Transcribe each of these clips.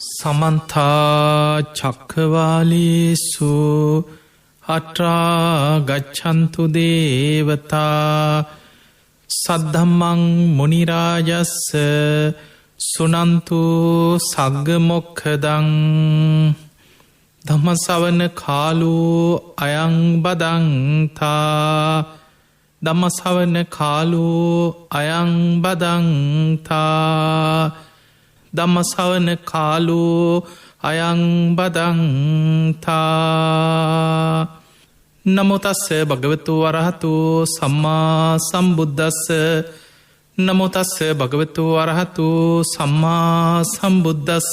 සමන්තා චක්කවාලේසු අට්‍රා ගච්ඡන්තු දේවතා සද්ධම්මං මුනිරාජස්ස සුනන්තු සග්ග මොක්ඛදං ධම්මසවන කාලෝ අයං බදන්තා ධම්මසවන කාලෝ අයං බදන්තා ධම්මසවන කාලෝ අයං බදන්තා නමෝ තස්ස භගවතු වරහතු සම්මා සම්බුද්දස්ස නමෝ තස්ස භගවතු වරහතු සම්මා සම්බුද්දස්ස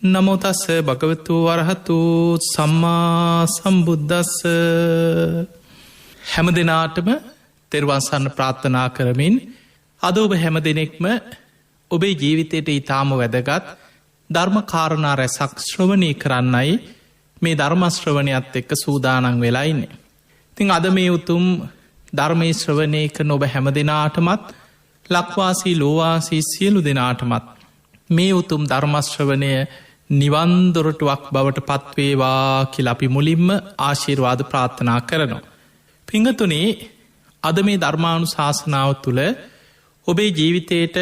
නමෝ තස්ස භගවතු වරහතු සම්මා සම්බුද්දස්ස හැම දිනාටම තෙරුවන් සරණ ප්‍රාර්ථනා කරමින් අද ඔබ හැම දිනෙකම ඔබේ ජීවිතයට ඊටාම වැදගත් ධර්ම කාරණා රැසක් ශ්‍රවණය කරන්නයි මේ ධර්ම ශ්‍රවණයත් එක්ක සූදානම් වෙලා ඉන්නේ. ඉතින් අද මේ උතුම් ධර්මයේ ශ්‍රවණය කරන ඔබ හැම දිනාටමත් ලක්වාසී ලෝවාසී සියලු දෙනාටමත් මේ උතුම් ධර්ම ශ්‍රවණය නිවන් දොරටුවක් බවට පත්වේවා කියලා අපි මුලින්ම ආශිර්වාද ප්‍රාර්ථනා කරනවා. පිංගතුනේ අද මේ ධර්මානුශාසනාව තුළ ඔබේ ජීවිතයට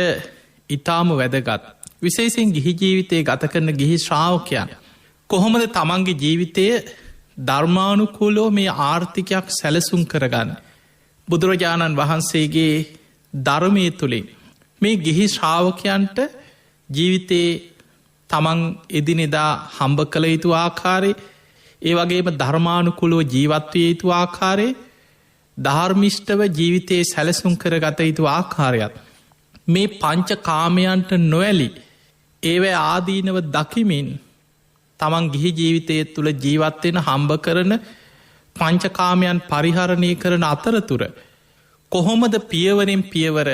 ඉතාම වැදගත් විශේෂයෙන් ගිහි ජීවිතය ගත කරන ගිහි ශ්‍රාවකයන් කොහොමද තමන්ගේ ජීවිතය ධර්මානුකූලෝ මේ ආර්ථිකයක් සැලසුම් කරගන්න බුදුරජාණන් වහන්සේගේ ධර්මය තුළින් මේ ගිහි ශ්‍රාවකයන්ට ජීවිතයේ තමන් එදිනෙදා හම්බ කළ යුතු ආකාරය ඒ වගේම ධර්මානුකුලෝ ජීවත්වය යුතු ආකාරය ධර්මිෂ්ඨව ජීවිතයේ සැලසුම් කරගත යුතු ආකාරයත් මේ පංච කාමයන්ට නොඇලි ඒවැ ආදීනව දකිමින් තමන් ගිහි ජීවිතය තුළ ජීවත්වෙන හම්බ කරන පංචකාමයන් පරිහරණය කරන අතරතුර කොහොමද පියවරෙන් පියවර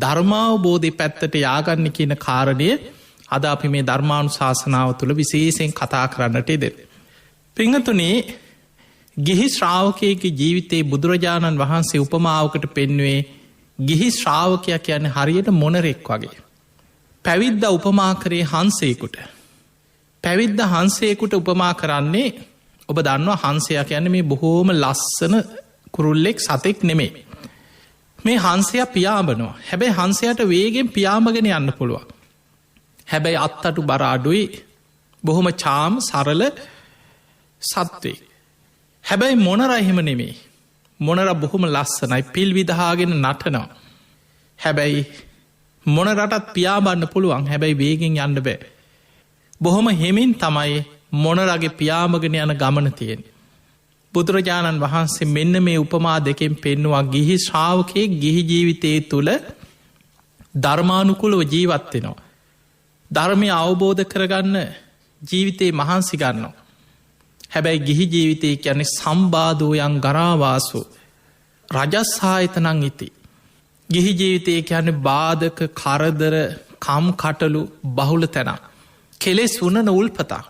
ධර්මාවබෝධය පැත්තට යාගන්න කියන කාරණය අද අපි මේ ධර්මානුශාසනාව තුළ විශේෂයෙන් කතා කරන්නට දෙ. පිංහතුනේ ගිහි ශ්‍රාවකයගේ ජීවිතයේ බුදුරජාණන් වහන්සේ උපමාවකට පෙන්වේ ගිහි ශ්‍රාවකයක් කියන්නේ හරියට මොනරෙක් වගේ. පැවිද්ද උපමා කරේ හංසේකුට. පැවිද්ද හංසේකුට උපමා කරන්නේ ඔබ දන්නවා හංසයක් යන්න මේ බොහෝම ලස්සන කුරුල්ලෙක් සතෙක් නෙමේ. මේ හංසය පියාඹනවා. හැබැයි හංසයට වේගෙන් පියාඹගෙන යන්න පුළුවන්. හැබැයි අත්තටු බර අඩුයි බොහොම චාම් සරල සත්වේ. හැබැයි මොනර එහෙම නෙමේ. මොනර බොහොම ලස්සනයි පිල් විදහාගෙන නටනවා. හැබැයි මොනරටත් පියාබන්න පුළුවන් හැබැයි වේගෙන් යන්න බෑ. බොහොම හෙමින් තමයි මොනරගේ පියාමගෙන යන ගමන තියෙන. බුදුරජාණන් වහන්සේ මෙන්න මේ උපමා දෙකෙන් පෙන්නවා ගිහි ශ්‍රාවකයෙක් ගිහි ජීවිතය තුළ ධර්මානුකුලව ජීවත්වෙනවා. ධර්මය අවබෝධ කරගන්න ජීවිතයේ මහන්සි ගන්නවා. හැබැයි ගිහි ජීවිතය කියන්නේ සම්බාධෝයන් ගරාවාසු රජස්හායතනං ඉති. ගිහි ජීවිතය කියන්නේ බාධක කරදර කම් කටලු බහුල තැනක්. කෙලෙස් වුණන උල්පතා.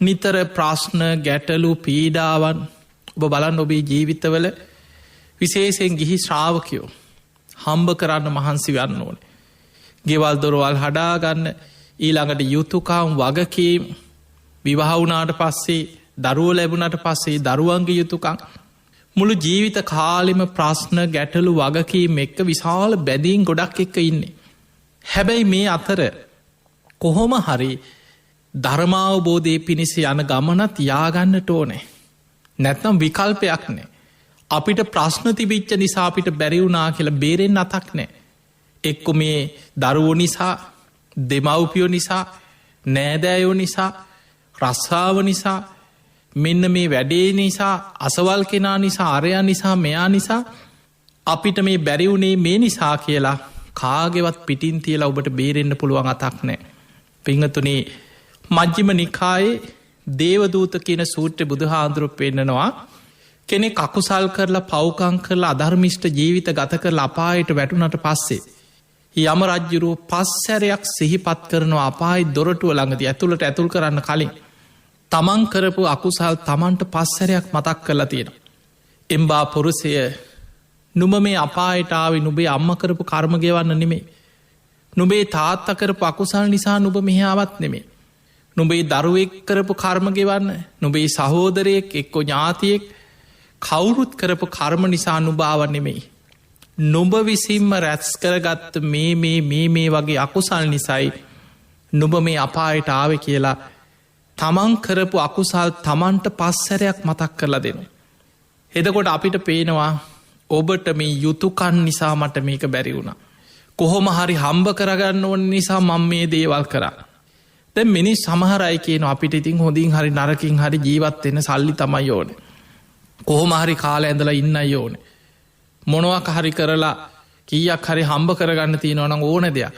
නිතර ප්‍රශ්න ගැටලු පීඩාවන් ඔබ බලන් ඔබේ ජීවිතවල විශේෂයෙන් ගිහි ශ්‍රාවකයෝ හම්බ කරන්න මහන්සි වන්න ඕන. ගෙවල් දොරවල් හඩාගන්න ඊළඟට යුතුකාම් වගකීම් විවාහවුනාට පස්සේ දරුව ලැබුණට පස්සේ දරුවන්ගේ යුතුකං මුළු ජීවිත කාලෙම ප්‍රශ්න ගැටලු වගකීම් එක්ක විශාල බැදීන් ගොඩක් එක්ක ඉන්නේ. හැබැයි මේ අතර කොහොම හරි ධර්මාවබෝධය පිණිස යන ගමනත් යාගන්නට ඕනේ. නැත්නම් විකල්පයක් නෑ. අපිට ප්‍රශ්න තිබිච්ච නිසා අපිට බැරිවුනා කියලා බේරෙන් අතක් නෑ. එක්කො මේ දරුවෝ නිසා දෙමව්පියෝ නිසා නෑදෑයෝ නිසා රස්සාාව නිසා මෙන්න මේ වැඩේ නිසා අසවල් කෙනා නිසා අරයා නිසා මෙයා නිසා අපිට මේ බැරිවුණේ මේ නිසා කියලා කාගෙවත් පිටින් තියලා ඔබට බේරෙන්න්න පුළුවන් අතක් නෑ. පිංහතුනේ මජ්ජිම නිකායේ දේවදූත කියන සූත්‍ර බුදුහාන්දුරුව පෙන්නනවා කෙනෙ අකුසල් කරලා පව්කං කරලා අධර්මිෂ්ට ජීවිත ගත කරලා අපායට වැටුනට පස්සේ යම රජ්ජුරුව පස්සැරයක් සිහිපත් කරනවා අපායි දොරටුව ළඟති ඇතුළට ඇතුල් කරන්න කලින් තමන් කරපු අකුසල් තමන්ට පස්සැරයක් මතක් කරලා තියෙන. එම්බා පුරුසය නුම මේ අපායටාව නුබේ අම්ම කරපු කර්ම ගෙවන්න නෙමේ නුබේ තාත්තා කරපු අකුසල් නිසා නුබ මෙහාවත් නෙමේ. නුබේ දරුවෙක් කරපු කර්ම ගෙවන්න, නුබේ සහෝදරයෙක් එක්කො ඥාතියෙක් කවුරුත් කරපු කර්ම නිසා නුභාව නෙමෙයි. නුඹ විසින්ම රැස් කරගත්ත මේ වගේ අකුසල් නිසයි නුබ මේ අපායට ආව කියලා තමන් කරපු අකුසල් තමන්ට පස්සරයක් මතක් කරලා දෙනු. එදකොට අපිට පේනවා ඔබට මේ යුතුකන් නිසා මට මේක බැරි වුණ. කොහොම හරි හම්බ කරගන්න ඕන නිසා මං මේ දේවල් කරා. දැ මිනිස් සමහරයි කියන අපිට ඉතින් හොඳින් හරි නරකින් හරි ජීවත්වෙන සල්ලි තමයි ඕන. කොහොම හරි කාල ඇඳලා ඉන්න ඕන. මොනවක් හරි කරලා කීයක් හරි හම්බ කරගන්න තියෙනවන ඕන දෙයක්.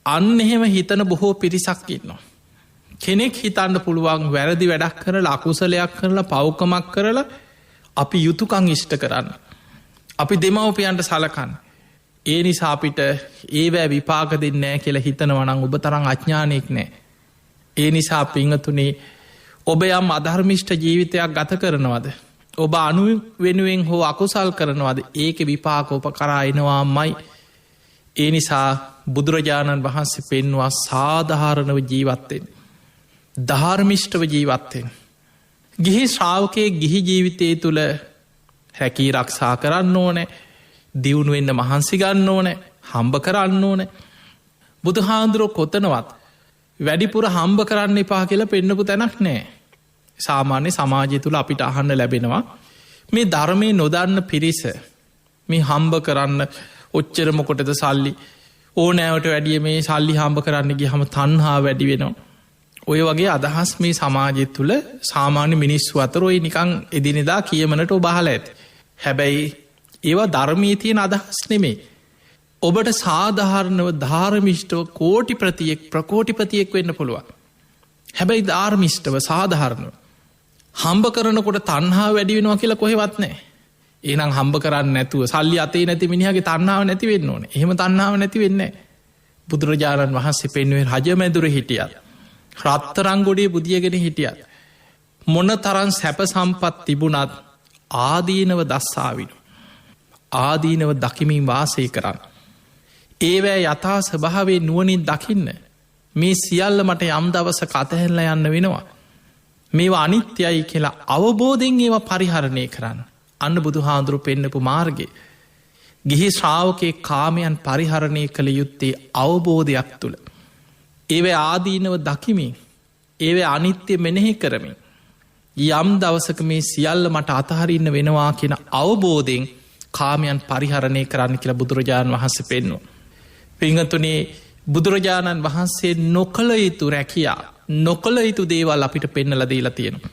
අන්න එහෙම හිතන බොහෝ පිරිසක් ඉන්නවා. කෙනෙක් හිතන්න පුළුවන් වැරදි වැඩක් කරලා අකුසලයක් කරලා පෞකමක් කරලා අපි යුතුකං ඉෂ්ට කරන්න. අපි දෙමවපියන්ට සලකන්න. ඒ නිසා අපිට ඒවෑ විපාක දෙන්නෑ කියලා හිතනවනං ඔබ තරං අඥ්ඥානයෙක් නෑ. ඒ නිසා පිංහතුනේ ඔබ යම් අධර්මිෂ්ට ජීවිතයක් ගත කරනවද. ඔබ අනු වෙනුවෙන් හෝ අකුසල් කරනවද ඒක විපාකෝප කරායනවා මයි. ඒ නිසා බුදුරජාණන් වහන්සේ පෙන්වා සාධාරණව ජීවත්තෙන්. ධර්මිෂ්ටව ජීවත්තෙන්. ගිහි ශ්‍රාවකයේ ගිහි ජීවිතය තුළ හැකී රක්ෂා කරන්න ඕනෑ. දියුණුවෙන්න්න මහන්සි ගන්න ඕනෑ හම්බ කරන්න ඕනෑ. බුදු හාන්දුරුව කොතනවත් වැඩිපුර හම්බ කරන්න එපා කියලා පෙන්නපු තැනක් නෑ. සාමාන්‍ය සමාජය තුළ අපිට අහන්න ලැබෙනවා. මේ ධර්මය නොදන්න පිරිස මේ හම්බ කරන්න ඔච්චරමකොටද සල්ලි ඕනෑවට වැඩිය මේ සල්ලි හම්බ කරන්න ගිය හම තන්හා වැඩි වෙනවා. ඔය වගේ අදහස් මේ සමාජය තුළ සාමාන්‍ය මිනිස්සු අතර ඔයි නිකං එදිනෙදා කියමනට ඔබහල ඇති. හැබැයි ඒවා ධර්මී තියෙන අදහස් නෙමේ. ඔබට සාධාරණව ධාරමිෂ්ටව කෝටි ප්‍රතියෙක් ප්‍රකෝටිපතියෙක් වෙන්න පුළුවන්. හැබැයි ධර්මිෂ්ටව සාධාරණව. හම්බ කරනකොට තන්හා වැඩි වෙනවා කියලා කොහෙවත් නෑ. ඒනම් හම්බ කරන්න නැතුව සල්ලි අතේ නැති මිනිහගේ තන්නාව නැති වෙන්න ඕන. එහෙම තන්නාව නැති වෙන්නේ. බුදුරජාණන් වහන්සේ පෙන්වෙන් රජමැදුර හිටියත්. රත්තරංගොඩේ බුදියගෙන හිටියත්. මොන තරන් සැප සම්පත් තිබුණත් ආදීනව දස්සාවිනු. ආදීනව දකිමින් වාසය කරන්න. ඒවෑ යථා ස්භාවේ නුවනින් දකින්න. මේ සියල්ල මට යම් දවස කතහැල්ල යන්න වෙනවා. මේවා අනිත්‍යයි කියලා අවබෝධෙන් ඒවා පරිහරණය කරන්න. අන්න බුදු හාදුරු පෙන්න්නපු මාර්ගය. ගිහි ශ්‍රාවකයේ කාමයන් පරිහරණය කළ යුත්තේ අවබෝධයක් තුළ. ඒව ආදීනව දකිමින් ඒව අනිත්‍ය මෙනෙහි කරමින්. යම් දවසක මේ සියල්ල මට අතහරින්න වෙනවා කියෙන අවබෝධයෙන් කාමයන් පරිහරණය කරන්න කියලා බුදුරජාණන් වහන්සේ පෙන්නවා. පිංහතුනේ බුදුරජාණන් වහන්සේ නොකළ යුතු රැකියා නොකළ යුතු දේවල් අපිට පෙන්නල දීලා තියෙනවා.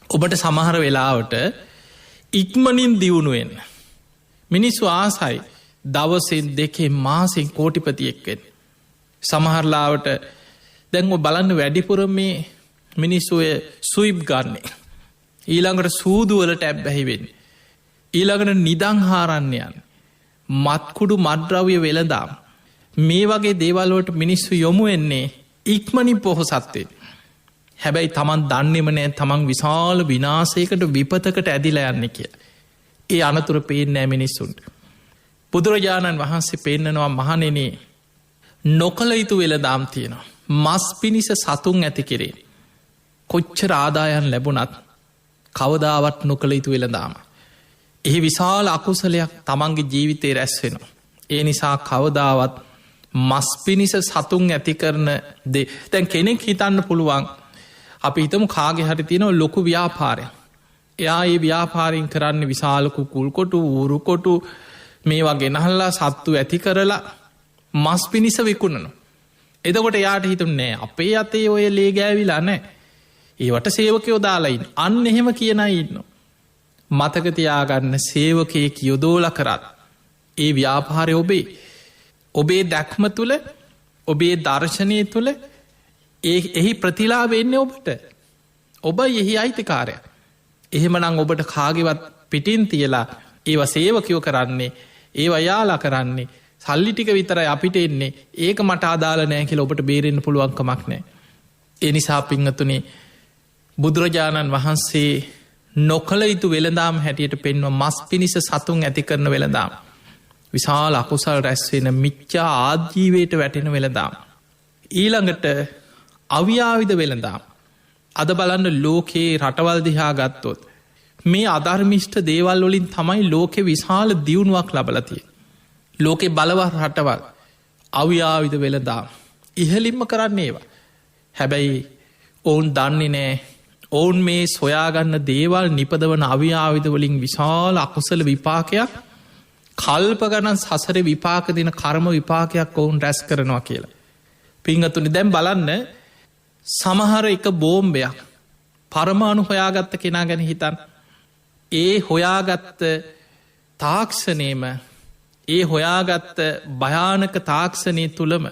ඔබට සමහර වෙලාවට ඉක්මනින් දියුණුවෙන් මිනිස්සු ආසයි දවසෙන් දෙකේ මාසෙන් කෝටිපතියෙක්වෙන්. සමහරලාවට දැන්ව බලන්න වැඩිපුර මේ මිනිස්සුය සුයිබ් ගන්නේ. ඊළඟට සූදුවලට ඇබ්බැහිවෙන්. ඊළඟට නිදං හාරන්නයන් මත්කුඩු මද්‍රව්‍ය වෙළදාම්. මේ වගේ දේවල්වට මිනිස්සු යොමු එන්නේ ඉක්මනින් පොහොසත්වේ. හැබැයි තමන් දන්නෙම නෑ තමන් විශාල විනාසයකට විපතකට ඇදිලා යන්න කිය. ඒ අනතුර පේනෑ මිනිස්සුන්ට. බුදුරජාණන් වහන්සේ පෙන්නනවා මහනෙනේ නොකළ යුතු වෙළදාම් තියෙනවා. මස් පිණිස සතුන් ඇති කෙරේ. කොච්චර ආදායන් ලැබුණත් කවදාවත් නොකළ යුතු වෙළදාම. එහි විශාල අකුසලයක් තමන්ගේ ජීවිතය රැස්වෙනවා. ඒ නිසා කවදාවත් මස් පිණිස සතුන් ඇති කරන දේ තැන් කෙනෙක් හිතන්න පුළුවන් අපි හිතම කාගෙ හරි තියෙනව ලොකු ව්‍යාපාරය. එයා ඒ ව්‍යාපාරින් කරන්න විශාලකු කුල්කොටු ඌරුකොටු මේ වගේ නහල්ලා සත්තු ඇති කරලා මස් පිණිස විකුණනු. එදකොට යාට හිතුන්නෑ අපේ අතේ ඔය ලේ ගෑවිලා නෑ. ඒවට සේවකයෝ දාලයින් අන්න එහෙම කියන ඉන්න. මතකතියාගන්න සේවකයෙක් යොදෝල කරත්. ඒ ව්‍යාපාරය ඔබේ දැක්ම තුළ ඔබේ දර්ශනය තුළ එහි ප්‍රතිලා වෙන්න ඔබට ඔබ එහි අයිතිකාරය. එහෙමනං ඔබට කාගෙවත් පිටින් තියලා ඒව සේවකයෝ කරන්නේ ඒ වයාලා කරන්නේ සල්ලිටික විතර අපිට එන්නේ ඒක මට ආදාල නෑ කියල ඔබට බේරෙන්න්න පුළුවන්කමක් නෑ. එනිසා පිංහතුනේ බුදුරජාණන් වහන්සේ නොකළ යුතු වෙළදාම් හැටියට පෙන්ව මස් පිණිස සතුන් ඇති කරන වෙළදාම්. විශාල අකුසල් රැස්වෙන මිච්චා ආජීවයට වැටෙන වෙළදාම්. ඊළඟට අව්‍යාවිධ වෙළදාම්. අද බලන්න ලෝකයේ රටවල් දිහා ගත්තොත්. මේ අධර්මිෂ්ට දේවල් වලින් තමයි ලෝකෙ විශාල දියුණුවක් ලබලතිය. ලෝකෙ බලවත් රටවල් අව්‍යාවිධ වෙළදාම්. ඉහලින්ම කරන්නේ ඒවා. හැබැයි ඔවුන් දන්නේ නෑ ඔවුන් මේ සොයාගන්න දේවල් නිපදවන අව්‍යාවිධ වලින් විශාල අකුසල විපාකයක් කල්ප ගණන් සසර විපාක දෙන කර්ම විපාකයක් ඔවුන් රැස් කරනවා කියලා. පිංහතුනි දැම් බලන්න සමහර එක බෝම්බයක් පරමාණු හොයාගත්ත කෙනා ගැන හිතන් ඒ හොයාගත්ත තාක්ෂණයම ඒ හොයාගත්ත භයානක තාක්ෂණය තුළම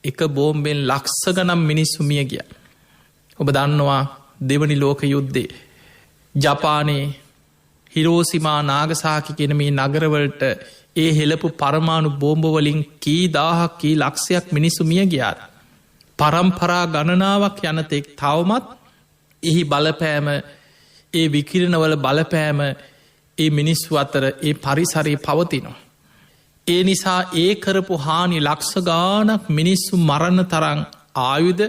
එක බෝම්බෙන් ලක්ෂ ගනම් මිනිස්සු මිය ගිය. ඔබ දන්නවා දෙවනි ලෝක යුද්ධේ ජපානයේ හිරෝසිමා නාගසාකි කෙන මේ නගරවලට ඒ හෙළපු පරමාණු බෝම්බවලින් කී දාහක් කී ලක්ෂයක් මිනිස්සු මිය ගියාර. පරම්පරා ගණනාවක් යනතෙක් තවමත් එහි බලපෑම ඒ විකිරණවල බලපෑම ඒ මිනිස්සු අතර ඒ පරිසරයේ පවතිනවා. ඒ නිසා ඒ කරපු හානි ලක්ෂ ගානක් මිනිස්සු මරණ තරං ආයුධ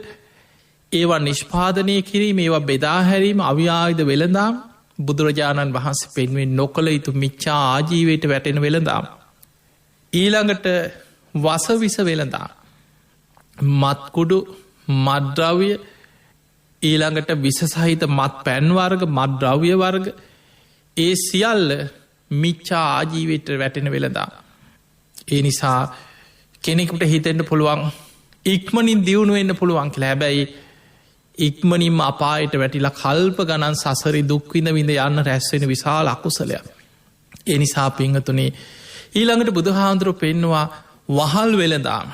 ඒවා නිෂ්පාදනය කිරීම ඒවා බෙදාහැරීම අව්‍යායුධ වෙළඳාම් බුදුරජාණන් වහන්සේ පෙන්වෙන් නොකළ යුතු මිච්චා ආජීවයට වැටෙන වෙළඳාම්. ඊළඟට වසවිස වෙළඳාම්. මත්කුඩු මද්‍රව්‍ය ඊළඟට විසසහිත මත් පැන්වර්ග මද්‍රව්‍ය වර්ග ඒ සියල්ල මිච්චා ආජීවයට වැටෙන වෙළඳාම්. ඒ නිසා කෙනෙකුට හිතෙන්ට පුළුවන් ඉක්මනින් දියුණුවෙන්න්න පුළුවන් කියලා හැබැයි ඉක්මනින්ම අපායට වැටිලා කල්ප ගණන් සසරි දුක්විඳ විඳ යන්න රැස්වෙන විශාල අකුසලයක්. ඒ නිසා පිංහතුනේ ඊළඟට බුදුහාන්දුරු පෙන්නවා වහල් වෙළදාම.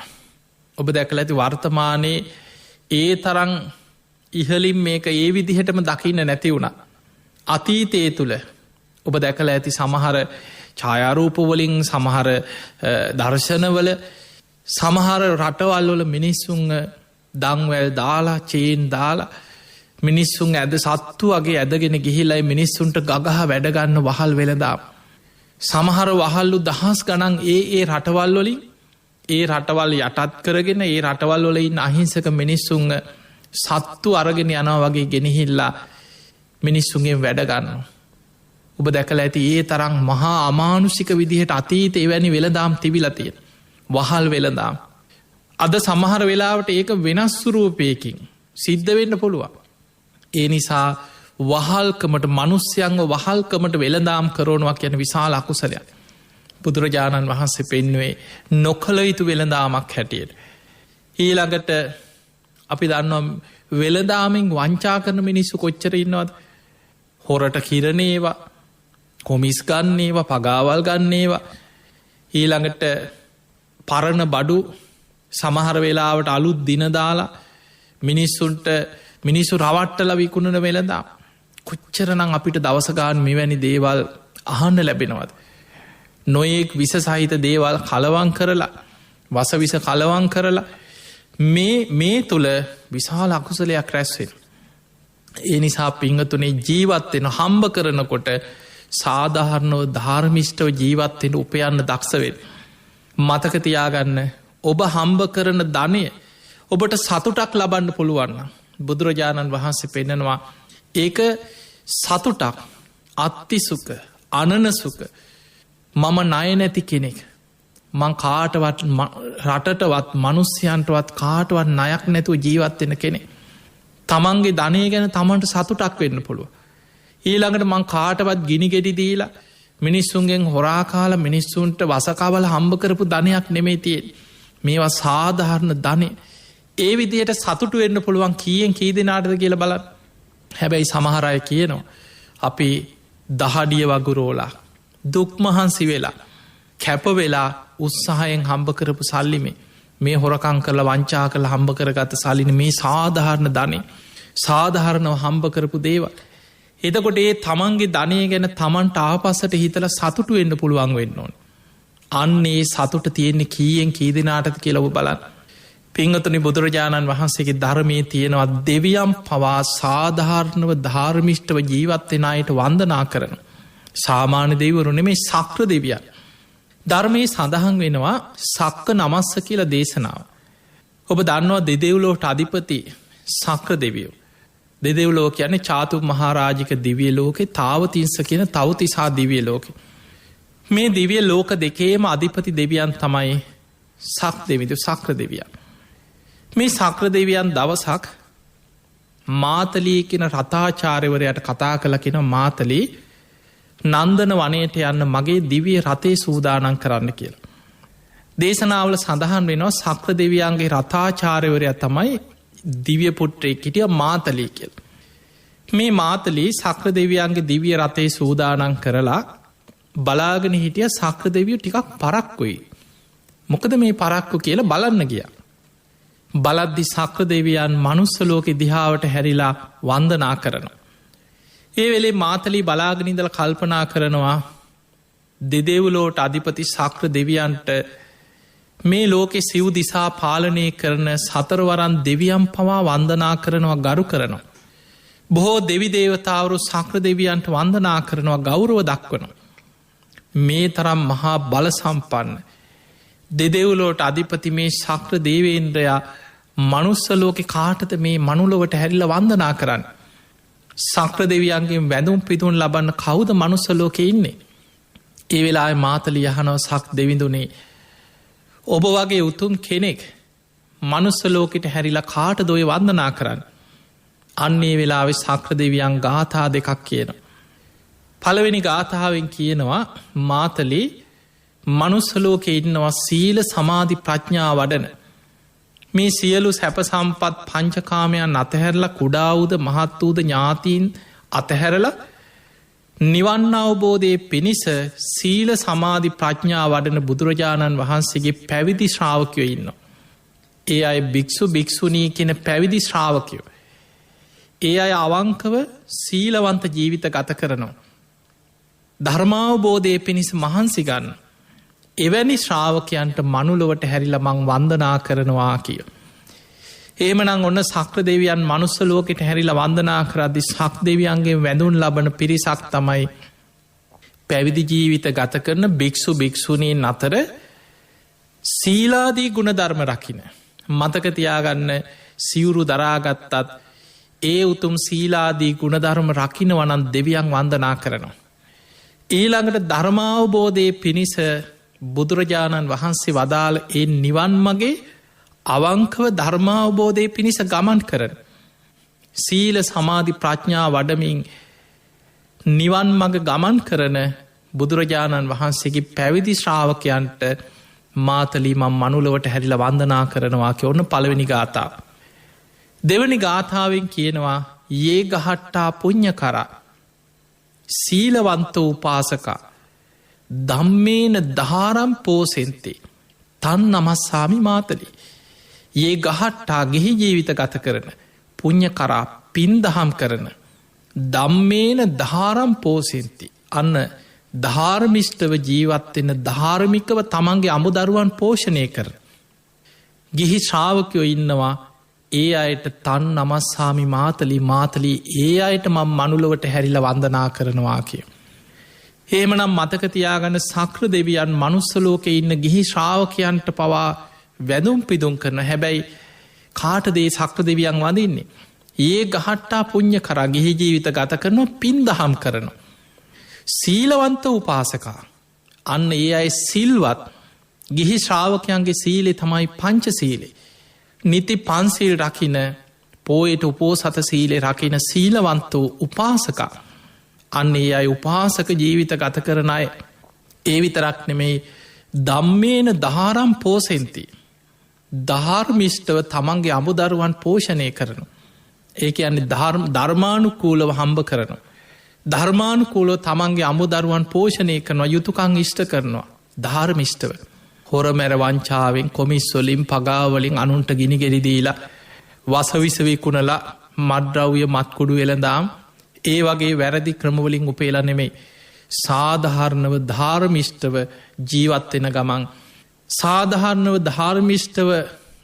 ඔබ දැකල ඇති වර්තමානයේ ඒ තරං ඉහලින් මේක ඒ විදිහටම දකින්න නැති වුණ. අතීතය තුළ ඔබ දැකල ඇති සමහර ඡායාරූපවලින් සමහර දර්ශනවල සමහර රටවල්වල මිනිස්සුන් දංවැල් දාලා චේන් දාලා මිනිස්සුන් ඇද සත්තු වගේ ඇදගෙන ගිහිලයි මිනිස්සුන්ට ගගහ වැඩගන්න වහල් වෙළදාම්. සමහර වහල්ලු දහස් ගණන් ඒ රටවල් වලින් ඒ රටවල් යටත් කරගෙන ඒ රටවල් වලින් අහිංසක මිනිස්සුන් සත්තු අරගෙන යනවා වගේ ගෙනහිල්ලා මිනිස්සුන්ගේ වැඩගන්න. ඔබ දැකල ඇති ඒ තරම් මහා අමානුෂික විදිහට අතීත එවැනි වෙළදාම් තිබිලතිය. වහල් වෙළදාම්. අද සමහර වෙලාවට ඒක වෙනස් සුරූපයකින් සිද්ධ වෙන්න පුළුවන්. ඒ නිසා වහල්කමට මනුස්්‍යයන්ව වහල්කමට වෙළදාම් කරෝනුවක් යන විශාල අකුසලයක්. බුදුරජාණන් වහන්සේ පෙන්වේ නොකළ යුතු වෙළදාමක් හැටියට. ඊළඟට අපි දන්නම් වෙළදාමෙන් වංචා කරන මිනිස්සු කොච්චර ඉන්නවද. හොරට කිරණේවා කොමිස් ගන්නේවා පගාවල් ගන්නේවා ඊළඟට පරණ බඩු සමහර වෙලාවට අලුත් දිනදාලා මිනිස්සුන්ට මිනිස්සු රවට්ටල විකුණන වෙළදා කොච්චරනං අපිට දවසගාන මෙවැනි දේවල් අහන්න ලැබෙනවද. නොයෙක් විස සහිත දේවල් කලවං කරලා වසවිස කලවං කරලා මේ තුළ විශාල අකුසලයක් රැස්වෙන්. ඒ නිසා පිංහතුනේ ජීවත්වෙන හම්බ කරනකොට සාධාරණව ධර්මිෂ්ටව ජීවත්වෙන උපයන්න දක්ෂවෙන්. මතකතියාගන්න ඔබ හම්බ කරන ධනය ඔබට සතුටක් ලබන්න පුළුවන්න. බුදුරජාණන් වහන්සේ පෙන්නනවා ඒක සතුටක් අත්තිසුක අනනසුක මම ණය නැති කෙනෙක් මං කාටවත් රටටවත් මනුස්්‍යයන්ටවත් කාටවත් ණයක් නැතුව ජීවත්වෙන කෙනෙ. තමන්ගේ ධනය ගැන තමන්ට සතුටක් වෙන්න පුළුව. ඊළඟට මං කාටවත් ගිනිගෙඩි දීලා මිනිස්සුන්ගෙන් හොරාකාල මිනිස්සුන්ට වසකාවල හම්බ කරපු ධනයක් නෙමේ තියෙන්. මේවා සාධාරණ ධනය ඒ විදියට සතුටු වෙන්න පුළුවන් කියෙන් කී දෙනාටද කියල බල. හැබැයි සමහරය කියනවා. අපි දහඩිය වගුරෝලා දුක්මහන්සි වෙලා කැප වෙලා උත්සාහයෙන් හම්බ කරපු සල්ලිමේ මේ හොරකං කරලා වංචා කළ හම්බ කරගත සල්ලින මේ සාධාරණ ධනය සාධාරණව හම්බ කරපු දේව. එතකොට ඒ තමන්ගේ ධනය ගැන තමන්ට ආපස්සට හිතල සතුටු වෙන්න පුළුවන් වෙන්න ඕන. අන්නේ සතුට තියෙන්නේ කීයෙන් කී දෙනාටද කියලව බලන්න. පිංහතුනි බුදුරජාණන් වහන්සේගේ ධර්මය තියෙනවා දෙවියම් පවා සාධාරණව ධර්මිෂ්ටව ජීවත්වෙන අයට වන්දනා කරන. සාමාන්‍ය දෙවරුන මේ සක්‍ර දෙවියන්. ධර්මයේ සඳහන් වෙනවා සක්ක නමස්ස කියල දේශනාව. ඔබ දන්නවා දෙදෙව්ලෝට අධිපති සක්‍ර දෙවියෝ. දෙදෙව්ලෝ කියන්නේ චාතු මහාරාජික දිවිය ලෝකෙ තාවතිංස කියන තවතිසා දිවිය ලෝකෙ. මේ දිවිය ලෝක දෙකේම අධිපති දෙවියන් තමයි සක් දෙවිදු සක්‍ර දෙවියන්. මේ සක්‍ර දෙවියන් දවසක් මාතලී කියන රතාචාරවරයට කතා කළ කෙන මාතලී නන්දන වනයට යන්න මගේ දිවිය රතේ සූදානන් කරන්න කියලා. දේශනාවල සඳහන් වෙනවා සක්‍ර දෙවියන්ගේ රතාචාරවරය තමයි දිවිය පුට්ටේ කිටිය මාතලී කියල්. මේ මාතලී සක්‍ර දෙවියන්ගේ දිවිය රතේ සූදානන් කරලා බලාගෙන හිටිය සක්‍ර දෙවියෝ ටිකක් පරක්කුයි. මොකද මේ පරක්කු කියලා බලන්න ගිය. බලද්දි සක්‍ර දෙවියන් මනුස්සලෝක දිහාවට හැරිලා වන්දනා කරන. ඒ වෙලේ මාතලී බලාගෙනඉදල කල්පනා කරනවා දෙදෙව්ලෝට අධිපති සක්‍ර දෙවියන්ට මේ ලෝකෙ සිව් දිසා පාලනය කරන සතරවරන් දෙවියම් පවා වන්දනා කරනවා ගරු කරනවා. බොහෝ දෙවි දේවතාවරු සක්‍ර දෙවියන්ට වන්දනා කරනවා ගෞරව දක්වන. මේ තරම් මහා බල සම්පන්න දෙදෙව්ලෝට අධිපති මේ ශක්‍ර දේවේන්ද්‍රයා මනුස්සලෝක කාටද මේ මනුලොවට හැරිල්ල වන්දනා කරන්න. සක්‍ර දෙවියන්ගේ වැඳුම් පිතුන් ලබන්න කවුද මනුස්සලෝක ඉන්නේ. ඒ වෙලා මාතලි යහනව සක් දෙවිඳුනේ ඔබ වගේ උතුම් කෙනෙක් මනුස්සලෝකට හැරිලා කාට දොය වන්දනා කරන්න. අන්නේ වෙලාවෙ සක්‍ර දෙවියන් ගාථා දෙකක් කියන. පළවෙනි ගාථාවෙන් කියනවා මාතලි මනුස්සලෝක ඉන්නවා සීල සමාධි ප්‍රඥා වඩන මේ සියලු සැප සම්පත් පංචකාමයන් අතහැරල කුඩාවුද මහත්වූද ඥාතීන් අතහැරල නිවන්න අවබෝධය පිණිස සීල සමාධි ප්‍රඥා වඩන බුදුරජාණන් වහන්සේගේ පැවිදි ශ්‍රාවකයෝ ඉන්න. ඒ අය භික්‍ෂු භික්‍ෂුණී කියන පැවිදි ශ්‍රාවකයෝ. ඒ අය අවංකව සීලවන්ත ජීවිත ගත කරනවා. ධර්මාවබෝධය පිණිස මහන්සි ගන්න. එවැනි ශ්‍රාවකයන්ට මනුලොවට හැරිල මං වන්දනා කරනවා කිය. ඒමනං ඔන්න සක්‍ර දෙවියන් මනුස්සලෝකට හැරිල වන්දනා කරදදි සක් දෙවියන්ගේ වැඳුන් ලබන පිරිසක් තමයි පැවිදි ජීවිත ගත කරන භික්‍ෂු භික්‍ෂුණීන් අතර සීලාදී ගුණධර්ම රකින. මතකතියාගන්න සිවුරු දරාගත්තත් ඒ උතුම් සීලාදී ගුණධර්ම රකින වනන් දෙවියන් වන්දනා කරනවා. ඊළඟට ධර්මාවබෝධය පිණිස බුදුරජාණන් වහන්සේ වදාළ ඒ නිවන් මගේ අවංකව ධර්මාවබෝධය පිණිස ගමන් කරන. සීල සමාධි ප්‍රඥා වඩමින් නිවන් මග ගමන් කරන බුදුරජාණන් වහන්සේගේ පැවිදි ශ්‍රාවකයන්ට මාතලීමම් මනුලවට හැරිල වන්දනා කරනවා කිය ඔන්න පළවෙනි ගාථා. දෙවනි ගාථාවෙන් කියනවා ඒ ගහට්ටා පුං්ඥ කරා සීලවන්ත උපාසකා දම්මේන ධාරම් පෝසෙන්තේ තන් නමස්සාමි මාතලි. ඒ ගහට්ටා ගෙහි ජීවිත ගත කරන පුං්ඥ කරා පින්දහම් කරන දම්මේන ධාරම් පෝසෙන්ති අන්න ධාර්මිෂ්ටව ජීවත්වෙන ධාර්මිකව තමන්ගේ අමුදරුවන් පෝෂණය කර. ගිහි ශ්‍රාවකයෝ ඉන්නවා ඒ අයට තන් නමස්සාමි මාතලී ඒ අයට මං මනුලොවට හැරිල වන්දනා කරනවා කිය. ඒමනම් මතකතියාගන්න සක්‍ර දෙවියන් මනුස්සලෝක ඉන්න ගිහි ශ්‍රාවකයන්ට පවා වැදුම් පිදුම් කරන හැබැයි කාටදේ සක්‍ර දෙවියන් වඳන්නේ. ඒ ගහට්ටා පුං්ඥ කරා ගිහි ජීවිත ගත කරනවා පින් දහම් කරනවා. සීලවන්ත උපාසකා අන්න ඒ අයි සිල්වත් ගිහි ශ්‍රාවකයන්ගේ සීලේ තමයි පංච සීලේ. නිති පන්සිල් රකින පෝයට උපෝසත සීලේ රකින සීලවන්ත වූ උපාසකා අන්න ඒ අයි උපාසක ජීවිත ගත කරන අය ඒ විතරක් නෙමෙයි දම්මේන ධාරම් පෝසෙන්ති ධාර්මිෂ්ටව තමන්ගේ අමුදරුවන් පෝෂණය කරනු. ඒක අන්නේ ධර්මානුකූලව හම්බ කරනු. ධර්මානුකූලෝ තමන්ගේ අමුදරුවන් පෝෂණය කරනවා යුතුකං ඉෂ්ට කරනවා ධාර්මිෂ්ටව. හොර මැර වංචාවෙන් කොමිස්වලින් පගාවලින් අනුන්ට ගිනි ගෙරිදීලා වසවිසවිකුණලා මඩ්‍රව්ය මත්කුඩු වෙළදාම් ඒ වගේ වැරදි ක්‍රමවලින් උපේලා නෙමෙයි. සාධහරණව ධාර්මිෂ්ටව ජීවත්වෙන ගමන් සාධහරණව ධාර්මිෂ්ටව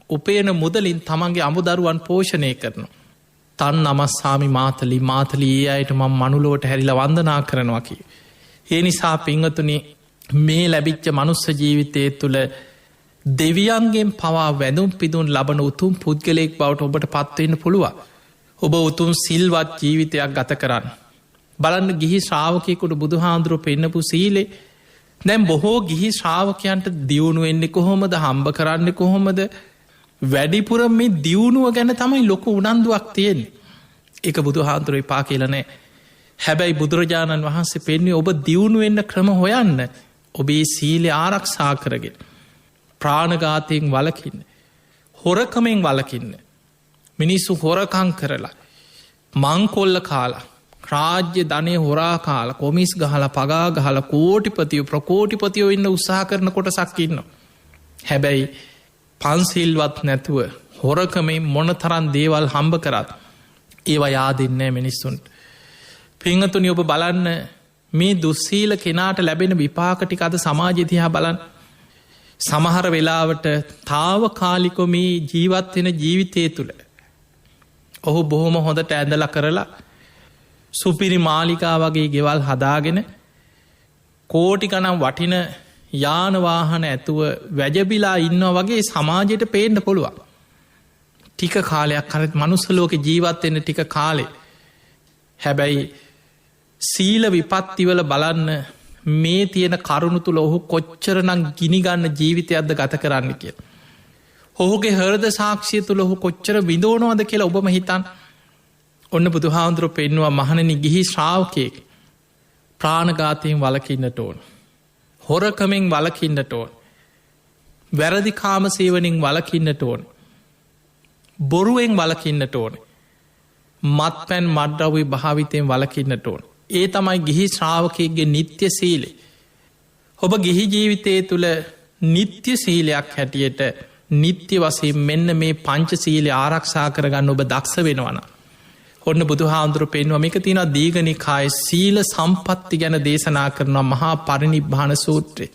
උපේන මුදලින් තමන්ගේ අමුදරුවන් පෝෂණය කරනු. තන් නමස්සාමි මාතලී ඒ අයට මං මනුලෝට හැරිල වන්දනා කරනවා කිය. ඒ නිසා පිංහතුනේ මේ ලැබිච්ච මනුස්ස ජීවිතය තුළ දෙවියන්ගෙන් පවා වැඳුම් පිදුන් ලබන උතුම් පුද්ගලයෙක් බවට ඔබට පත්වවෙන්න පුළුවන්. ඔබ උතුම් සිල්වත් ජීවිතයක් ගත කරන්න. බලන්න ගිහි ශ්‍රාවකයකුට බුදු හාන්දුරුව පෙන්න්නපු සීලේ දැම් බොහෝ ගිහි ශ්‍රාවකයන්ට දියුණුවෙන්නේ කොහොමද හම්බ කරන්න කොහොමද වැඩිපුර මේ දියුණුව ගැන තමයි ලොක උනන්දුවක් තියෙන් එක බුදු හාන්තුර එපා කියලනෑ. හැබැයි බුදුරජාණන් වහන්සේ පෙන්න්නේ ඔබ දියුණුවෙන්න ක්‍රම හොයන්න ඔබේ සීලෙ ආරක්ෂා කරගෙන. ප්‍රාණඝාතයෙන් වලකින්න. හොරකමෙන් වලකින්න. මිනිස්සු හොරකං කරලා. මංකොල්ල කාලා. රාජ්‍ය ධනය හොරා කාල කොමිස් ගහල පගා ගහල කෝටිපතියෝ ප්‍රකෝටිපතියෝ ඉන්න උත්සාහ කරන කොට සක්කින්න. හැබැයි පන්සිල්වත් නැතුව හොරකමේ මොන තරන් දේවල් හම්බ කරත් ඒවා යාදෙන්නෑ මිනිස්සුන්ට. පිංහතුනි ඔබ බලන්න මේ දුස්සීල කෙනාට ලැබෙන විපාකටික අද සමාජතිහා බලන් සමහර වෙලාවට තාව කාලිකොමී ජීවත්වෙන ජීවිතය තුළ ඔහු බොහොම හොඳට ඇඳල කරලා සුපිරි මාලිකා වගේ ගෙවල් හදාගෙන කෝටිකනම් වටින යානවාහන ඇතුව වැජබිලා ඉන්න වගේ සමාජයට පේන්න පුළුවන්. ටික කාලයක් කරත් මනුස්සලෝක ජීවත්වෙන්න ටික කාලේ. හැබැයි සීල විපත්තිවල බලන්න මේ තියෙන කරුණු තුළ ඔහු කොච්චරනං ගිනිගන්න ජීවිතයක්ද ගත කරන්න කිය. ඔහුගේ හරද සාක්ෂය තුළ ඔහු කොච්චර විඳෝනවද කියලා ඔබම හිතන් ඔන්න බුදු හාන්දුරුව පෙන්වා මහණනි ගිහි ශ්‍රාවකයෙක් ප්‍රාණඝාතයෙන් වලකින්නට ඕන්. හොරකමෙන් වලකින්නට ඕන්. වැරදි කාමසේවනින් වලකින්නට ඕන්. බොරුවෙන් වලකින්නට ඕන. මත් පැන් මඩ්ඩවයි භාවිතයෙන් වලකින්නට ඕන. ඒ තමයි ගිහි ශ්‍රාවකයගේ නිත්‍ය සීලේ. ඔබ ගිහි ජීවිතය තුළ නිත්‍ය සීලයක් හැටියට නිත්‍ය වසයෙන් මෙන්න මේ පංච සීලය ආරක්ෂා කරගන්න ඔබ දක්ෂ වෙනවන. ඔන්න බුදු හාමුදුරු පෙන්වම එක තින දීගනිකාය සීල සම්පත්ති ගැන දේශනා කරනවා මහා පරිනිබ්භාන සූත්‍රය.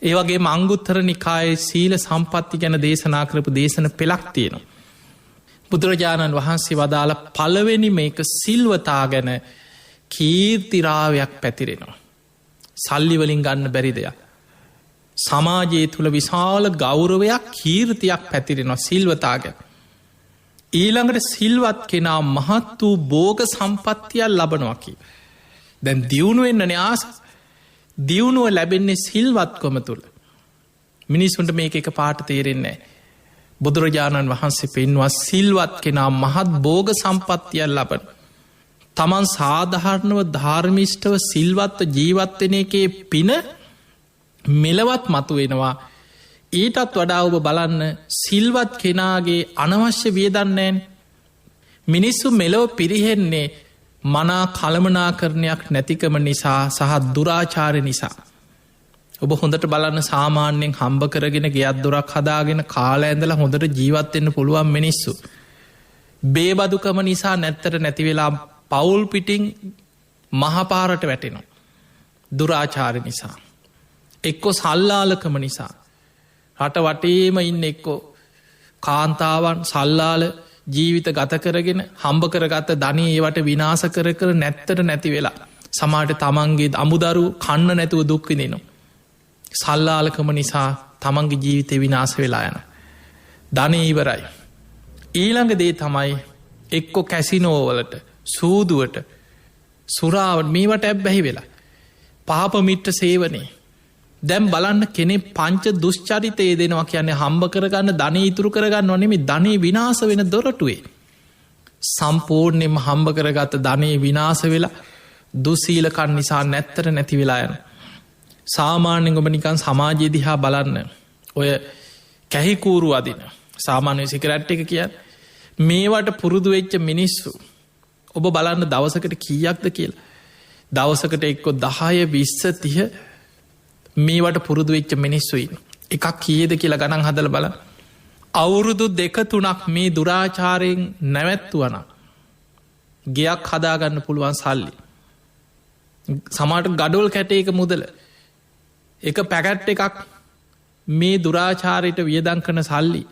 ඒවගේ මංගුත්තර නිකාය සීල සම්පත්ති ගැන දේශනා කරපු දේශන පෙළක් තියෙනවා. බුදුරජාණන් වහන්සේ වදාළ පළවෙනි මේක සිල්වතා ගැන කීර්තිරාවයක් පැතිරෙනවා. සල්ලිවලින් ගන්න බැරි දෙයක්. සමාජයේ තුළ විශාල ගෞරවයක් කීර්තියක් පැතිරෙනවා සිල්වතාගැන. ඊළඟට සිල්වත් කෙනා මහත් වූ බෝග සම්පත්තියක් ලබනවකි. දැන් දියුණුවෙන්න්න න්‍යාස දියුණුව ලැබෙන්නේ සිල්වත්කොම තුළ. මිනිස්සුන්ට මේක එක පාට තේරෙන්නේ. බුදුරජාණන් වහන්සේ පෙන්වා සිල්වත් කෙනා මහත් බෝග සම්පත්තියක් ලබන. තමන් සාධහරණව ධර්මිෂ්ටව සිල්වත්ව ජීවත්වෙන එකේ පින මෙලවත් මතු වෙනවා. ඊටත් වඩා ඔබ බලන්න සිල්වත් කෙනාගේ අනවශ්‍ය වියදන්නෑන් මිනිස්සු මෙලොව පිරිහෙන්නේ මනා කළමනාකරණයක් නැතිකම නිසා සහ දුරාචාර නිසා. ඔබ හොඳට බලන්න සාමාන්‍යයෙන් හම්බ කරගෙන ගෙයක් දොරක් හදාගෙන කාල ඇඳල හොඳට ජීවත්වෙන්න පුළුවන් මිනිස්සු. බේබදුකම නිසා නැත්තට නැතිවෙලා පවුල් පිටිං මහපාරට වැටෙනවා. දුරාචාර නිසා. එක්කො සල්ලාලකම නිසා. රට වටේම ඉන්න එක්කෝ කාන්තාවන් සල්ලාල ජීවිත ගත කරගෙන හම්බ කරගත්ත ධනය ඒවට විනාස කර නැත්තට නැති වෙලා. සමාට තමන්ගේ අමුදරු කන්න නැතුව දුක්විදිනවා. සල්ලාලකම නිසා තමන්ගේ ජීවිතය විනාස වෙලා යන. ධනය ඉවරයි. ඊළඟ දේ තමයි එක්කො කැසිනෝවලට සූදුවට සුරාවට මේවට ඇබ්බැහි වෙලා. පාපමිට්ට සේවනේ. දැම් බලන්න කෙනෙ පංච දුෂ්චරිතය දෙනවා කියන්නේ හම්බ කරගන්න ධනය ඉතුරු කරගන්න නොනෙමි ධනය විනාස වෙන දොරටුවේ. සම්පූර්ණයම හම්බ කරගත්ත ධනය විනාස වෙලා දුසීලකන් නිසා නැත්තර නැති වෙලා යන. සාමාන්‍යෙන් ඔබ නිකන් සමාජය දිහා බලන්න ඔය කැහිකූරු අදින සාමාන්‍ය සිකරට් එක කියන්න මේවට පුරුදු වෙච්ච මිනිස්සු ඔබ බලන්න දවසකට කීයක්ද කියලා. දවසකට එක්කො 10-20-30 මේවට පුරුදු වෙච්ච මිනිස්සුයි එකක් කියේද කියලා ගණන් හදල බල. අවුරුදු 2-3ක් මේ දුරාචාරයෙන් නැවැත්තුවන ගෙයක් හදාගන්න පුළුවන් සල්ලි. සමාට ගඩොල් කැට එක මුදල එක පැකට් එකක් මේ දුරාචාරයට වියදං කරන සල්ලි